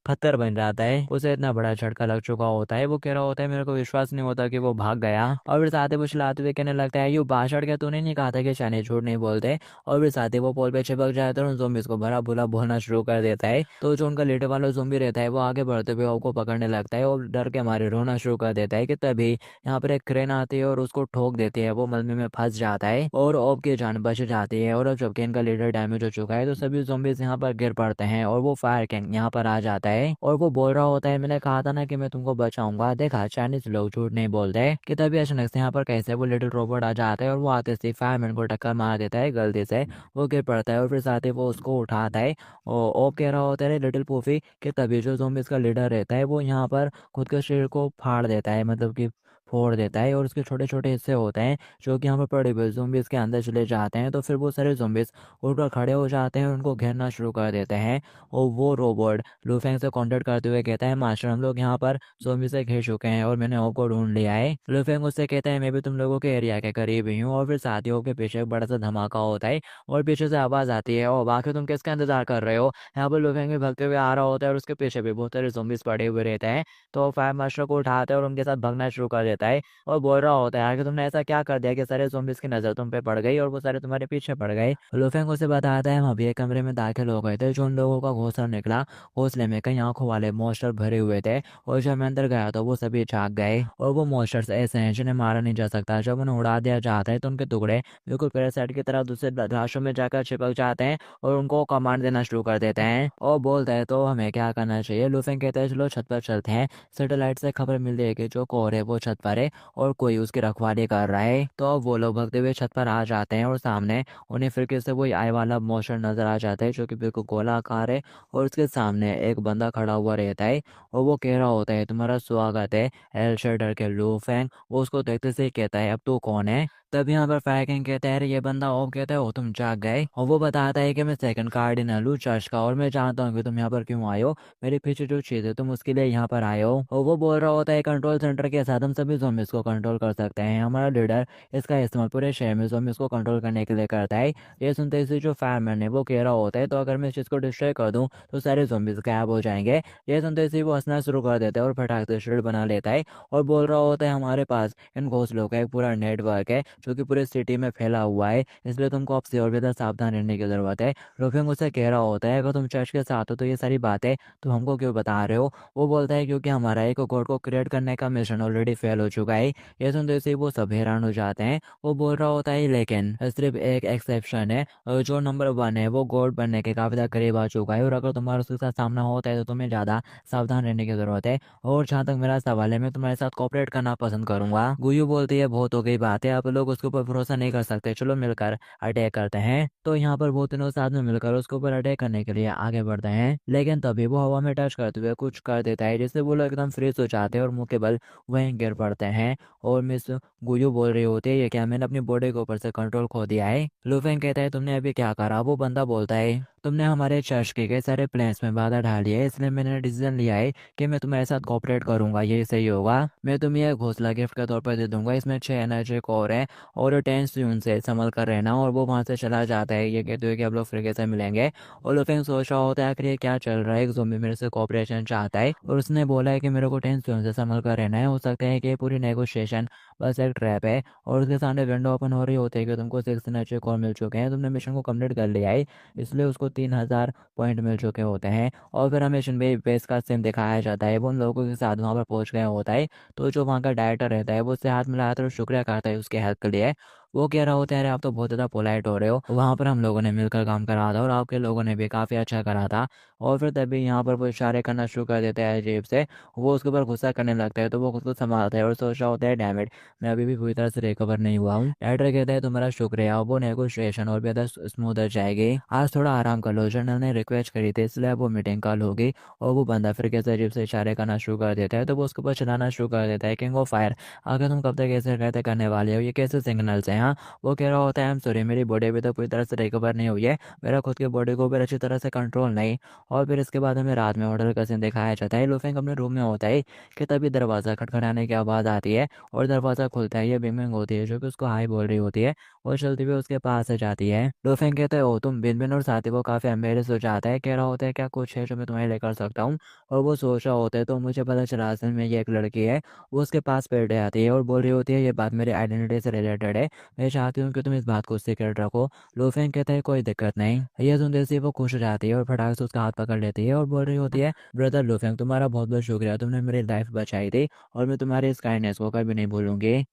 पत्थर बन जाता है, उसे इतना बड़ा झटका लग चुका होता है। वो कह रहा होता है मेरे को विश्वास नहीं होता कि वो भाग गया। और फिर साथ ही वो चिल्लाते हुए कहने लगता है यू बाशड़, क्या तूने नहीं कहा था कि चाइनीज झूठ नहीं बोलते। और फिर साथ ही वो पोल पे चिपक जाता है और उन ज़ोंबीज़ को भला बुला बोलना शुरू कर देता है। तो जो उनका लीडर वाला ज़ोंबी रहता है वो आगे बढ़ते हुए उसको पकड़ने लगता है और डर के मारे रोना शुरू कर देता है कि तभी यहाँ पर एक क्रेन आती है और उसको ठोक देती है, वो मलबे में फंस जाता है और ओब की जान बच जाती है। और अब जबकि इनका लीडर डैमेज हो चुका है तो सभी ज़ोंबीज़ यहाँ पर गिर पड़ते हैं और वो फायर किंग यहाँ पर आ जाता है और वो बोल रहा होता है मैंने कहा था ना कि मैं तुमको बचाऊंगा, देखा चाइनीज लोग झूठ नहीं बोलते। कि तभी अचानक से यहाँ पर कैसे वो लिटिल रोबोट आ जाता है और वो आते से फायरमैन को टक्कर मार देता है गलती से, वो गिर पड़ता है और फिर साथ ही वो उसको उठाता है। और ओप कह रहा होता है लिटिल पूफी कि तभी जो ज़ोंबीज़ का लीडर रहता है वो यहाँ पर खुद के शरीर को फाड़ देता है, मतलब कि फोड़ देता है और उसके छोटे छोटे हिस्से होते हैं जो कि यहाँ पर पड़े हुए ज़ोंबीज़ के अंदर चले जाते हैं। तो फिर वो सारे ज़ोंबीज़ उठकर खड़े हो जाते हैं और उनको घेरना शुरू कर देते हैं। और वो रोबोट लूफेंग से कांटेक्ट करते हुए कहता है मास्टर हम लोग यहाँ पर ज़ोंबी से घिर चुके हैं और मैंने ओप को ढूंढ लिया है। लूफेंग उससे कहता है मैं भी तुम लोगों के एरिया के करीब ही हूँ। और फिर साथियों के पीछे एक बड़ा सा धमाका होता है और पीछे से आवाज़ आती है और बाकी तुम किसका इंतजार कर रहे हो। यहाँ पर लूफेंग भी भागते हुए आ रहा होता है और उसके पीछे भी बहुत सारे ज़ोंबीज़ पड़े हुए रहते हैं। तो फायर मास्टर को उठाता है और उनके साथ भागना शुरू कर देता है और बोल रहा होता है कि तुमने ऐसा क्या कर दिया कि सारे ज़ोंबीज़ की नज़र तुम पे पड़ गई और वो सारे तुम्हारे पीछे पड़ गए। लूफेंग उसे बताता है हम अभी एक कमरे में दाखिल हो गए थे जो उन लोगों का घोंसला निकला, घोंसले में कई आंखों वाले मॉन्स्टर भरे हुए थे और जब मैं अंदर गया तो वो सभी झाग गए। और वो मॉन्स्टर्स ऐसे हैं जिन्हें मारा नहीं जा सकता, जब उन्हें उड़ा दिया जाता है तो उनके टुकड़े बिल्कुल पैरासाइट की तरह दूसरे लाशों में जाकर चिपक जाते हैं और उनको कमांड देना शुरू कर देते हैं और बोलते हैं तो हमें क्या करना चाहिए। लूफेंग कहते हैं चलो छत पर चलते हैं, सैटेलाइट से खबर मिल रही है कि जो कोर है वो छत पर है और कोई उसकी रखवाली कर रहा है। तो अब वो लोग भगते हुए छत पर आ जाते हैं और सामने उन्हें फिर से वही आई वाला मॉन्स्टर नजर आ जाता है जो कि बिल्कुल गोलाकार है और उसके सामने एक बंदा खड़ा हुआ रहता है और वो कह रहा होता है तुम्हारा स्वागत है एल शेडर के लू फेंग। वो उसको देखते से ही कहता है अब तू कौन है। तभी यहाँ पर फ्रैंकलिन कहता है, "अरे ये बंदा ओब कहता है, ओ तुम जाग गए।" और वो बताता है कि मैं सेकंड कार्डिनल हूँ चर्च का और मैं जानता हूँ कि तुम यहाँ पर क्यों आए हो। मेरे पीछे जो चीज़ है तुम उसके लिए यहाँ पर आए हो। और वो बोल रहा होता है, कंट्रोल सेंटर के साथ हम सभी ज़ॉम्बीज़ को कंट्रोल कर सकते हैं। हमारा लीडर इसका इस्तेमाल पूरे शहर में ज़ॉम्बीज़ को कंट्रोल करने के लिए करता है। ये सुनते ही जो फायरमैन है वो कह रहा होता है, तो अगर मैं इस चीज़ को डिस्ट्रॉय कर दूँ तो सारे ज़ॉम्बीज़ गायब हो जाएंगे। ये सुनते ही वो हंसना शुरू कर देता है और फटाक से शील्ड बना लेता है और बोल रहा होता है, हमारे पास इन घोंसलों का एक पूरा नेटवर्क है जो कि पूरे सिटी में फैला हुआ है, इसलिए तुमको अब से और भी ज़्यादा सावधान रहने की ज़रूरत है। लोफिंग उससे कह रहा होता है, अगर तुम चर्च के साथ हो तो ये सारी बातें तुम हमको क्यों बता रहे हो। वो बोलता है, क्योंकि हमारा एक गॉड को क्रिएट करने का मिशन ऑलरेडी फेल हो चुका है। ये सुनते से वो सब हैरान हो जाते हैं। वो बोल रहा होता है, लेकिन सिर्फ एक एक्सेप्शन है, जो नंबर 1 है वो गॉड बनने के काफ़ी ज़्यादा करीब आ चुका है और अगर तुम्हारा उसके साथ सामना होता है तो तुम्हें ज़्यादा सावधान रहने की ज़रूरत है। और जहाँ तक मेरा सवाल है, मैं तुम्हारे साथ कोऑपरेट करना पसंद करूंगा। गुयू बोलती है, बहुत हो गई बात है, आप लोग उसके ऊपर भरोसा नहीं कर सकते, चलो मिलकर अटैक करते हैं। तो यहाँ पर वो तीनों साथ में मिलकर उसके ऊपर अटैक करने के लिए आगे बढ़ते हैं, लेकिन तभी वो हवा में टच करते हुए कुछ कर देता है जिससे वो लोग एकदम फ्रीज हो जाते हैं और मुंह के बल वहीं गिर पड़ते हैं। और मिस गुयू बोल रही होती है, ये क्या मैंने अपनी बॉडी के ऊपर से कंट्रोल खो दिया है। लुफेंग कहता है, तुमने अभी क्या करा। वो बंदा बोलता है, तुमने हमारे चर्च के कई सारे प्लान्स में बाधा डाली है, इसलिए मैंने डिसीजन लिया है कि मैं तुम्हारे साथ कोऑपरेट करूंगा, ये सही होगा। मैं तुम्हें एक घोंसला गिफ्ट के तौर पर दे दूंगा, इसमें 6 एनर्जी कोर है और 10 जून से संभल कर रहना। और वो वहाँ से चला जाता है, ये कहते हुए कि अब लोग फिर से मिलेंगे। और लुफिंग सोच रहा होता है, आखिर ये क्या चल रहा है, एक ज़ॉम्बी मेरे से कोऑपरेशन चाहता है और उसने बोला है कि मेरे को 10 जून से संभल कर रहना है। हो सकता है कि ये पूरी नेगोशिएशन बस एक ट्रैप है। और उसके सामने विंडो ओपन हो रही होती है कि तुमको 6 एनर्जी कोर मिल चुके हैं, तुमने मिशन को कंप्लीट कर लिया है, इसलिए उसको 3000 पॉइंट मिल चुके होते हैं। और फिर हमें शिनबे बेस का सिम दिखाया जाता है, वो उन लोगों के साथ वहाँ पर पहुँच गया होता है। तो जो वहाँ का डायरेक्टर रहता है वो उससे हाथ मिलाता है और शुक्रिया करता है उसके हेल्प के लिए। वो कह रहा होता है, अरे आप तो बहुत ज़्यादा पोलाइट हो रहे हो, वहाँ पर हम लोगों ने मिलकर काम करा था और आपके लोगों ने भी काफ़ी अच्छा करा था। और फिर तभी यहाँ पर वो इशारे करना शुरू कर देता है जेब से, वो उसके ऊपर गुस्सा करने लगता है। तो वो खुद को संभालता है और सोच रहा होता है, डैमेट, मैं अभी भी पूरी तरह से रिकवर नहीं हुआ हूँ। डायरेक्टर कहता है, तुम्हारा शुक्रिया, वो नेगोशिएशन और भी ज़्यादा स्मूथ हो जाएगी, आज थोड़ा आराम कर लो, जनरल ने रिक्वेस्ट करी थी इसलिए वो मीटिंग कॉल होगी। और वो बंदा फिर कैसे अजीब से इशारे करना शुरू कर देता है, तो वो उसके ऊपर चलाना शुरू कर देता है, किंग ऑफ फायर, आगे तुम कब तक ऐसे कहते करने वाले हो, ये कैसे सिग्नल्स हैं। हाँ, वो कह रहा होता है, आई एम सॉरी, मेरी बॉडी अभी तक पूरी तरह से रिकवर नहीं हुई है, मेरा खुद की बॉडी को ऊपर अच्छी तरह से कंट्रोल नहीं। और फिर इसके बाद हमें रात में होटल का सीन दिखाया जाता है। लुफिंग अपने रूम में होता है कि तभी दरवाज़ा खटखटाने की आवाज़ आती है और दरवाज़ा खुलता है। ये बिंग होती है जो कि उसको हाई बोल रही होती है और चलती हुई उसके पास आ जाती है। लुफिंग कहते हो तुम। बिन और साथी वो काफ़ी एम्बेरस हो जाता है, कह रहा होता है, क्या कुछ है जो मैं तुम्हें लेकर सकता हूँ। और वो सोच रहा होता है, तो मुझे पता चला असल में ये एक लड़की है। वो उसके पास बैठ आती है और बोल रही होती है, ये बात मेरी आइडेंटिटी से रिलेटेड है, मैं चाहती हूँ कि तुम इस बात को सीक्रेट रखो। लुफिंग कहता है, कोई दिक्कत नहीं। ये सुनते से वो खुश हो जाती है और फटाक से उसका हाथ पकड़ लेती है और बोल रही होती है, ब्रदर लुफिंग, तुम्हारा बहुत बहुत शुक्रिया, तुमने मेरी लाइफ बचाई थी और मैं तुम्हारी इस काइंडनेस को कभी नहीं भूलूंगी।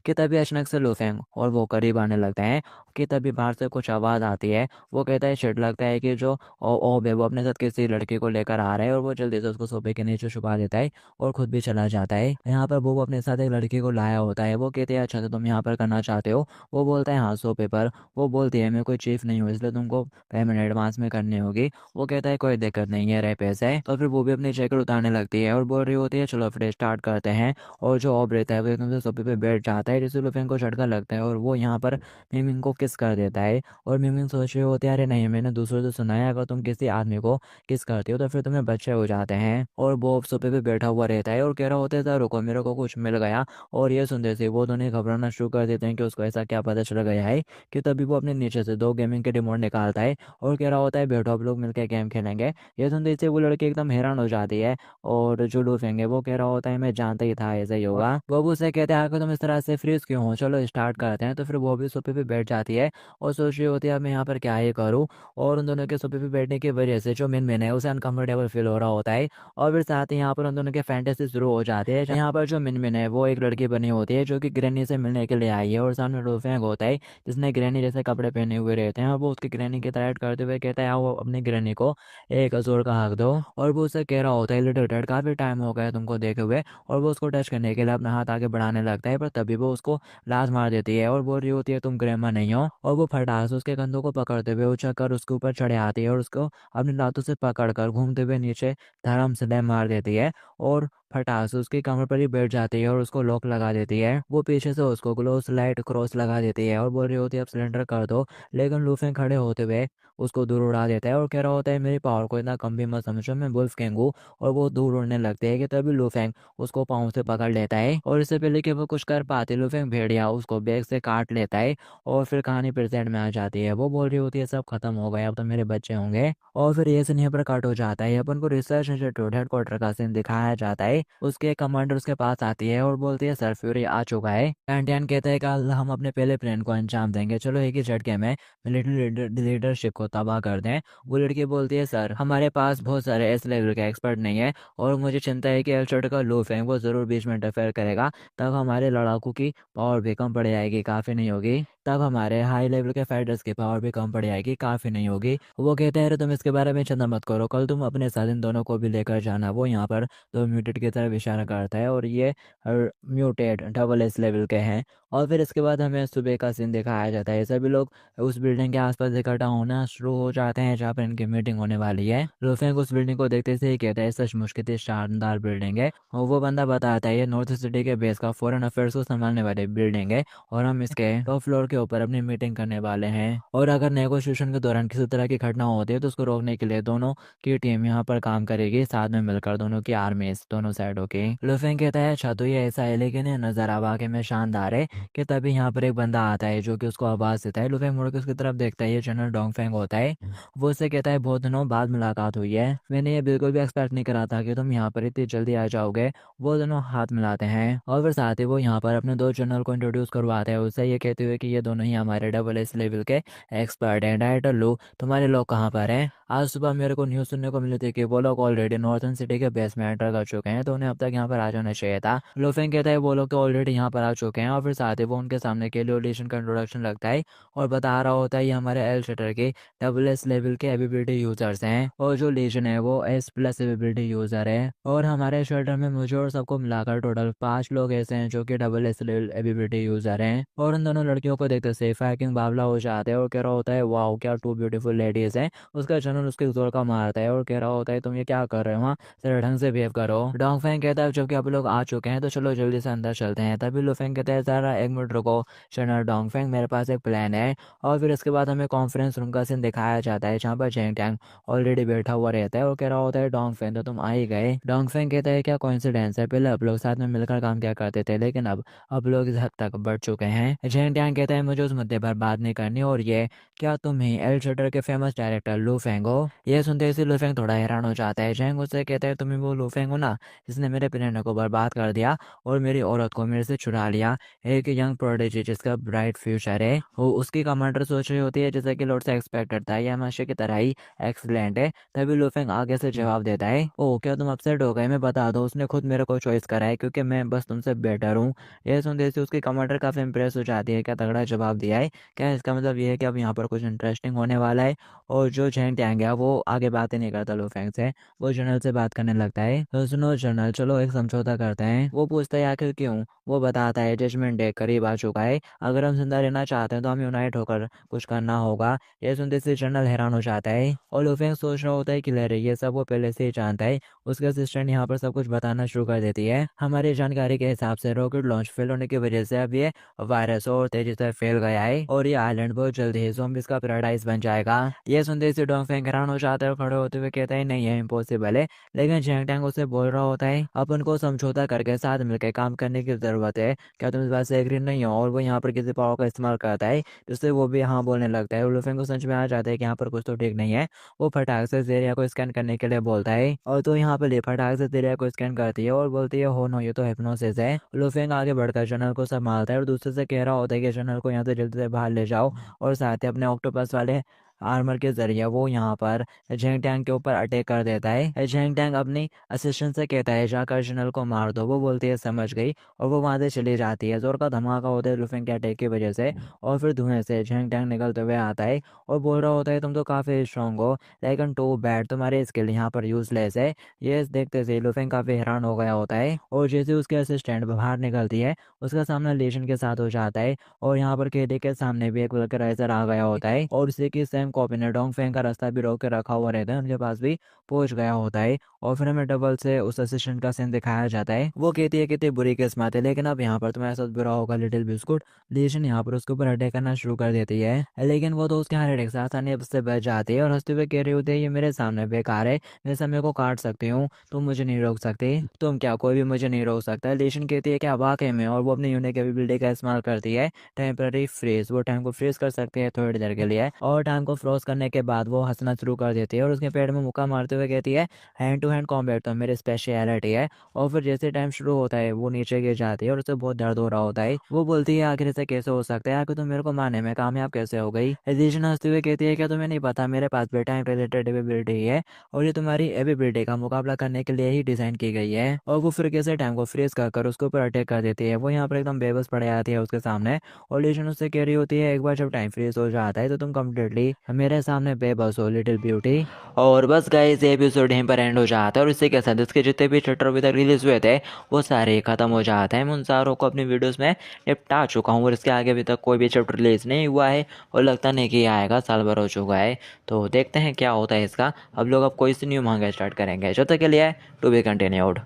कि तभी अचानक से लुफेंग और वो करीब आने लगते हैं। कि तभी बाहर से कुछ आवाज़ आती है। वो कहता है, शिट, लगता है कि जो ओब है वो अपने साथ किसी लड़की को लेकर आ रहा है। और वो जल्दी से उसको सोफे के नीचे छुपा देता है और खुद भी चला जाता है। यहाँ पर वो अपने साथ एक लड़की को लाया होता है। वो कहते हैं, अच्छा तो तुम यहाँ पर करना चाहते हो। वो बोलता है, हाँ, सोफे पर। वो बोलती है, मैं कोई चीफ नहीं हूँ इसलिए तुमको पेमेंट एडवांस में करनी होगी। वो कहता है, कोई दिक्कत नहीं है, रहे पैसे। तो फिर वो भी अपनी जैकेट उतारने लगती है और बोल रही होती है, चलो फिर स्टार्ट करते हैं। और जो ऑब रहता है वो एकदम से सोफे पे बैठ जाता है, जिससे लुफिंग को झटका लगता है और वो यहाँ पर मिमिंग को किस कर देता है। और मिमिंग सोच रहे होते हैं, अरे नहीं, मैंने दूसरों से सुना है अगर तुम किसी आदमी को किस करते हो तो फिर तुम्हें बच्चे हो जाते हैं। और वो सोफे पे बैठा हुआ रहता है और कह रहा होता है, सर रुको, मेरे को कुछ मिल गया। और ये सुनते से वो दोनों घबराना शुरू कर देते हैं कि उसको ऐसा क्या पता चल गया है। कि तभी वो अपने नीचे से 2 गेमिंग के रिमोट निकालता है और कह रहा होता है, बैठो, अब लोग मिलकर गेम खेलेंगे। ये सुनते से वो लड़की एकदम हैरान हो जाती है। और जो लूफेंग है वो कह रहा होता है, मैं जानता ही था ऐसा ही होगा। वो भी उसे कहते हैं, आखिर तुम इस तरह से फ्रीज क्यों हो, चलो स्टार्ट करते हैं। तो फिर वो भी सोफे पे बैठ जाती है और सोच रही होती है, अब मैं यहाँ पर क्या ही करूँ। और उन दोनों के सोफे पे बैठने की वजह से जो मिन मिन है उसे अनकंफर्टेबल फील हो रहा होता है। और फिर साथ ही यहाँ पर उन दोनों के फैंटेसी शुरू हो जाते हैं। यहाँ पर जो मिन मिन है वो एक लड़की बनी होती है जो कि ग्रैनी से मिलने के लिए आई है और सामने लूफेंग होता है जिसने ग्रैनी जैसे कपड़े पहने हुए रहते हैं। और वो उसकी ग्रैनी की तारीफ करते हुए कहता है, वो अपनी ग्रैनी को 1 अज़ूर का हक दो। और वो उसे कह रहा होता है, लिटिल डैड, काफ़ी टाइम हो गया तुमको देखे हुए। और वो उसको टच करने के लिए अपना हाथ आगे बढ़ाने लगता है, पर तभी वो उसको लात मार देती है और बोल रही होती है, तुम ग्रैमा नहीं हो। और वो फटाक से उसके कंधों को पकड़ते हुए उछल कर उसके ऊपर चढ़े आती है और उसको अपनी लातों से पकड़ कर घूमते हुए नीचे धड़म से मार देती है। और फटाक से उसकी कमर पर ही बैठ जाती है और उसको लॉक लगा देती है। वो पीछे से उसको क्लोज लाइट क्रॉस लगा देती है और बोल रही होती है अब सिलेंडर कर दो, लेकिन लूफेंग खड़े होते हुए उसको दूर उड़ा देता है और कह रहा होता है मेरी पावर को इतना कम भी मत समझो, मैं वुल्फ किंग हूँ। और वो दूर उड़ने लगते हैं कि तभी लूफेंग उसको पाँव से पकड़ लेता है और इससे पहले कि वो कुछ कर पाते लूफेंग भेड़िया उसको बैग से काट लेता है। और फिर कहानी प्रेजेंट में आ जाती है। वो बोल रही होती है सब खत्म हो गया, अब तो मेरे बच्चे होंगे। और फिर ये सीन यहाँ पर कट हो जाता है। अपन को रिसर्च इंस्टीट्यूट हेडक्वार्टर का सीन दिखाया जाता है। उसके कमांडर उसके पास आती है और बोलती है सर फ्यूरी आ चुका है। पैंटियन कहता है कल हम अपने पहले प्लान को अंजाम देंगे, चलो एक ही झटके में मिलिट्री लीडरशिप को तबाह कर दें। वो लड़की बोलती है सर हमारे पास बहुत सारे एस लेवल के एक्सपर्ट नहीं है और मुझे चिंता है कि एल्शर्ट का लूफ है वो जरूर बीच में इंटरफेयर करेगा, तब हमारे लड़ाकू की पावर भी कम पड़ जाएगी, काफ़ी नहीं होगी। तब हमारे हाई लेवल के फाइटर्स की पावर भी कम पड़ जाएगी, काफ़ी नहीं होगी। वो कहते हैं अरे तुम इसके बारे में चिंता मत करो, कल तुम अपने साथ इन दोनों को भी लेकर जाना। वो यहाँ पर दो म्यूटेट की तरफ इशारा करता है और ये म्यूटेट डबल एस लेवल के हैं। और फिर इसके बाद हमें सुबह का सीन दिखाया जाता है। सभी लोग उस बिल्डिंग के आसपास इकट्ठा होना शुरू हो जाते हैं जहाँ पर इनकी मीटिंग होने वाली है। लुफेंग उस बिल्डिंग को देखते से ही कहता है सचमुच कितनी शानदार बिल्डिंग है। और वो बंदा बताता है ये नॉर्थ सिटी के बेस का फॉरेन अफेयर्स को संभालने वाली बिल्डिंग है और हम इसके टॉप फ्लोर के ऊपर अपनी मीटिंग करने वाले हैं। और अगर नेगोशिएशन के दौरान किसी तरह की घटना होती है तो उसको रोकने के लिए दोनों की टीम यहाँ पर काम करेगी, साथ में मिलकर दोनों की आर्मीज दोनों साइडों की। लुफेंग कहता है अच्छा तो ये ऐसा है, लेकिन ये नज़ारा वाकई में शानदार है। कि तभी यहाँ पर एक बंदा आता है जो कि उसको आवाज़ देता है। लुफेंग मुड़ के उसकी तरफ देखता है, ये जनरल डोंगफेंग होता है। वो उससे कहता है बहुत दिनों बाद मुलाकात हुई है, मैंने ये बिल्कुल भी एक्सपेक्ट नहीं करा था कि तुम यहाँ पर इतनी जल्दी आ जाओगे। वो दोनों हाथ मिलाते हैं और फिर साथ ही वो यहाँ पर अपने दो जनरल को इंट्रोड्यूस करवाते हैं उससे, ये कहते हुए कि ये दोनों ही हमारे डबल एस लेवल के एक्सपर्ट हैं। डायरेक्टर लू तुम्हारे लोग कहाँ पर हैं? आज सुबह मेरे को न्यूज़ सुनने को मिली थी कि वो लोग ऑलरेडी नॉर्थन सिटी के बेस में एंटर कर चुके हैं, तो उन्हें अब तक यहाँ पर आ जाना चाहिए था। लुफेंग कहता है वो लोग तो ऑलरेडी यहाँ पर आ चुके हैं। और फिर साथ ही वो उनके सामने के लिए ऑडिशन का इंट्रोडक्शन लगता है और बता रहा होता है ये हमारे एल शटर के डबल एस लेवल के एबिलिटी यूजर्स हैं और जो लीजन है वो एस प्लस एबिलिटी यूजर है। और हमारे शटर में मुझे और सबको मिलाकर टोटल 5 लोग ऐसे हैं जो कि double S level ability user हैं। और उन दोनों लड़कियों को देखते से फैकिंग बावला हो जाते हैं और कह रहा होता है वाओ क्या टू ब्यूटीफुल लेडीज हैं। उसका जनरल उसके जोर का मारता है और कह रहा होता है तुम ये क्या कर रहे हो, वहाँ जरा ढंग से बिहेव करो। डोंगफेंग कहता है जबकि आप लोग आ चुके हैं तो चलो जल्दी से अंदर चलते हैं। तभी लुफेंग कहता है जरा एक मिनट रुको जनरल डोंगफेंग, मेरे पास एक प्लान है। और फिर इसके बाद हमें कॉन्फ्रेंस रूम का सीन दिखाया जाता है जहाँ पर जेंग टैंग ऑलरेडी बैठा हुआ रहता है और कह रहा होता है डोंगफेंग तो तुम आ ही गए। डोंगफेंग कहता है क्या कोइंसिडेंस है, पहले आप लोग साथ में मिलकर काम किया करते थे लेकिन अब लोग इस हद तक बढ़ चुके हैं। जेंग टैंग कहता है मुझे उस मुद्दे पर बात नहीं करनी। और ये क्या तुम ही एल शटर के फेमस डायरेक्टर लू फेंग हो? ये सुनते ही लू फेंग थोड़ा हैरान हो जाता है। जेंग उससे कहता है तुम ही वो लू फेंग हो ना जिसने मेरे प्लान को बर्बाद कर दिया और मेरी औरत को मेरे से चुरा लिया, एक यंग प्रोडिजी जिसका ब्राइट फ्यूचर है। वो उसकी कमांडर सोच रही होती है जैसा कि लॉर्ड से एक्सपेक्टेड था, यह हमेशा की तरह ही एक्सलेंट है। तभी लुफेंग आगे से जवाब देता है ओ क्या तुम अपसेट हो गए, मैं बता दो उसने खुद मेरे को चॉइस करा है क्योंकि मैं बस तुमसे बेटर हूँ। यह सुनते से उसकी कमांडर काफ़ी इंप्रेस हो जाती है, क्या तगड़ा जवाब दिया है, क्या इसका मतलब ये है कि अब यहाँ पर कुछ इंटरेस्टिंग होने वाला है। और जो झेंग टैंग है वो आगे बातें नहीं करता लुफेंग से, वो जनरल से बात करने लगता है। तो सुनो जनरल चलो एक समझौता करते हैं। वो पूछता है आखिर क्यों? वो बताता है जजमेंट डे करीब आ चुका है, अगर हम जिंदा रहना चाहते हैं तो हमें यूनाइट होकर कुछ करना होगा। ये सुनते से जनरल हैरान हो जाता है और लुफेंग सोच रहा होता है कि लहरे ये सब वो पहले से ही जानता है। उसके असिस्टेंट यहाँ पर सब कुछ बताना शुरू कर देती है। हमारी जानकारी के हिसाब से रॉकेट लॉन्च फेल होने की वजह से अब ये वायरस और तेजी से फैल गया है और ये आइलैंड बहुत जल्द ही ज़ॉम्बीज़ का पैराडाइज बन जाएगा। ये सुनते से डोंगफेंग हैरान हो जाता है और खड़े होते हुए कहता है नहीं है इम्पॉसिबल है। लेकिन जेंग टैंग उसे बोल रहा होता है अपन को समझौता करके साथ मिलकर काम करने की जरूरत है, क्या तुम इस बात से एग्री नहीं हो? और वो यहाँ पर किसी पावर का इस्तेमाल करता है जिससे वो भी हाँ बोलने लगता है। लुफेंग को समझ में आ जाता है कि यहाँ पर कुछ तो ठीक नहीं है। वो फटाक से जेरिया को स्कैन करने के लिए बोलता है और तो यहाँ पर ले फटाक से जेरिया को स्कैन करती है और बोलती है हो नो ये तो हिप्नोसिस है। लुफेंग आगे बढ़कर जनरल को संभालता है और दूसरे से कह रहा होता है कि जनरल को यहाँ से जल्दी से बाहर ले जाओ और साथ ही अपने ऑक्टोपस वाले आर्मर के जरिए वो यहाँ पर झेंग टैंग के ऊपर अटैक कर देता है। झेंग टैंग अपनी असिस्टेंट से कहता है जाकर जनरल को मार दो। वो बोलती है समझ गई और वो वहां से चली जाती है। जोर का धमाका होता है लुफेंग के अटैक की वजह से और फिर धुएं से झेंग टैंग निकलते हुए आता है और बोल रहा होता है तुम तो काफ़ी स्ट्रांग हो लेकिन टू बैड, तुम्हारे स्किल यहाँ पर यूजलेस है। ये देखते से लुफेंग काफ़ी हैरान हो गया होता है और जैसे उसके असिस्टेंट बाहर निकलती है उसका सामना लेजन के साथ हो जाता है और यहाँ पर केडी के सामने भी एक वल्कराइजर आ गया होता है और उसी की सेम कॉपी ने डोंगफेंग का रास्ता भी रोक के रखा हुआ रहता है, उनके पास भी पहुंच गया होता है। और फिर हमें डबल से उस असिस्टेंट का सीन दिखाया जाता है। वो कहती है कितनी बुरी किस्मत है, लेकिन अब यहाँ पर तुम्हारे साथ बुरा होगा लिटिल बिस्कुट। लीशन यहाँ पर उसके ऊपर अटैक करना शुरू कर देती है, लेकिन वो तो उसके हार्ट अटैक से आसानी से बच जाती है और हंसते हुए कह रही होती है ये मेरे सामने बेकार है, मैं समय को काट सकती हूँ, तुम मुझे नहीं रोक सकते। तुम क्या, कोई भी मुझे नहीं रोक सकता। लीशन कहती है क्या वाकई में, और वो अपनी यूनिक एबिलिटी का इस्तेमाल करती है टेम्पररी फ्रीज। वो टाइम को फ्रीज कर सकती है थोड़ी देर के लिए, और टाइम को फ्रोज करने के बाद वो हंसना शुरू कर देती है और उसके पेट में मुक्का मारते हुए कहती है हैंड टू हैंड कॉम्बैट तो मेरी स्पेशलिटी है। और फिर जैसे टाइम शुरू होता है वो नीचे गिर जाती है और उसे बहुत दर्द हो रहा होता है। वो बोलती है आखिर से कैसे हो सकता है, आखिर तुम मेरे को मारने में कामयाब कैसे हो गई। एडिशन हंसते हुए कहती है क्या तुम्हें नहीं पता, मेरे पास भी टाइम रिलेटेड एबिलिटी है और ये तुम्हारी एबिलिटी का मुकाबला करने के लिए ही डिजाइन की गई है। और वो फिर कैसे टाइम को फ्रीज कर उसके ऊपर अटैक कर देती है। वो यहाँ पर एकदम बेबस पड़ जाती है उसके सामने, और एडिशन उससे कह रही होती है एक बार जब टाइम फ्रीज हो जाता है तो तुम कम्प्लीटली मेरे सामने बेबस हो लिटिल ब्यूटी। और बस गाइस ये एपिसोड यहीं पर एंड हो जाता है, और इसी के साथ इसके जितने भी चैप्टर अभी तक रिलीज हुए थे वो सारे खत्म हो जाते हैं। मैं उन सारों को अपनी वीडियोस में निपटा चुका हूँ, और इसके आगे अभी तक कोई भी चैप्टर रिलीज नहीं हुआ है और लगता नहीं कि आएगा, साल भर हो चुका है। तो देखते हैं क्या होता है इसका। अब लोग अब कोई सी न्यू मांगा स्टार्ट करेंगे, जब तक के लिए टू बी कंटिन्यूड।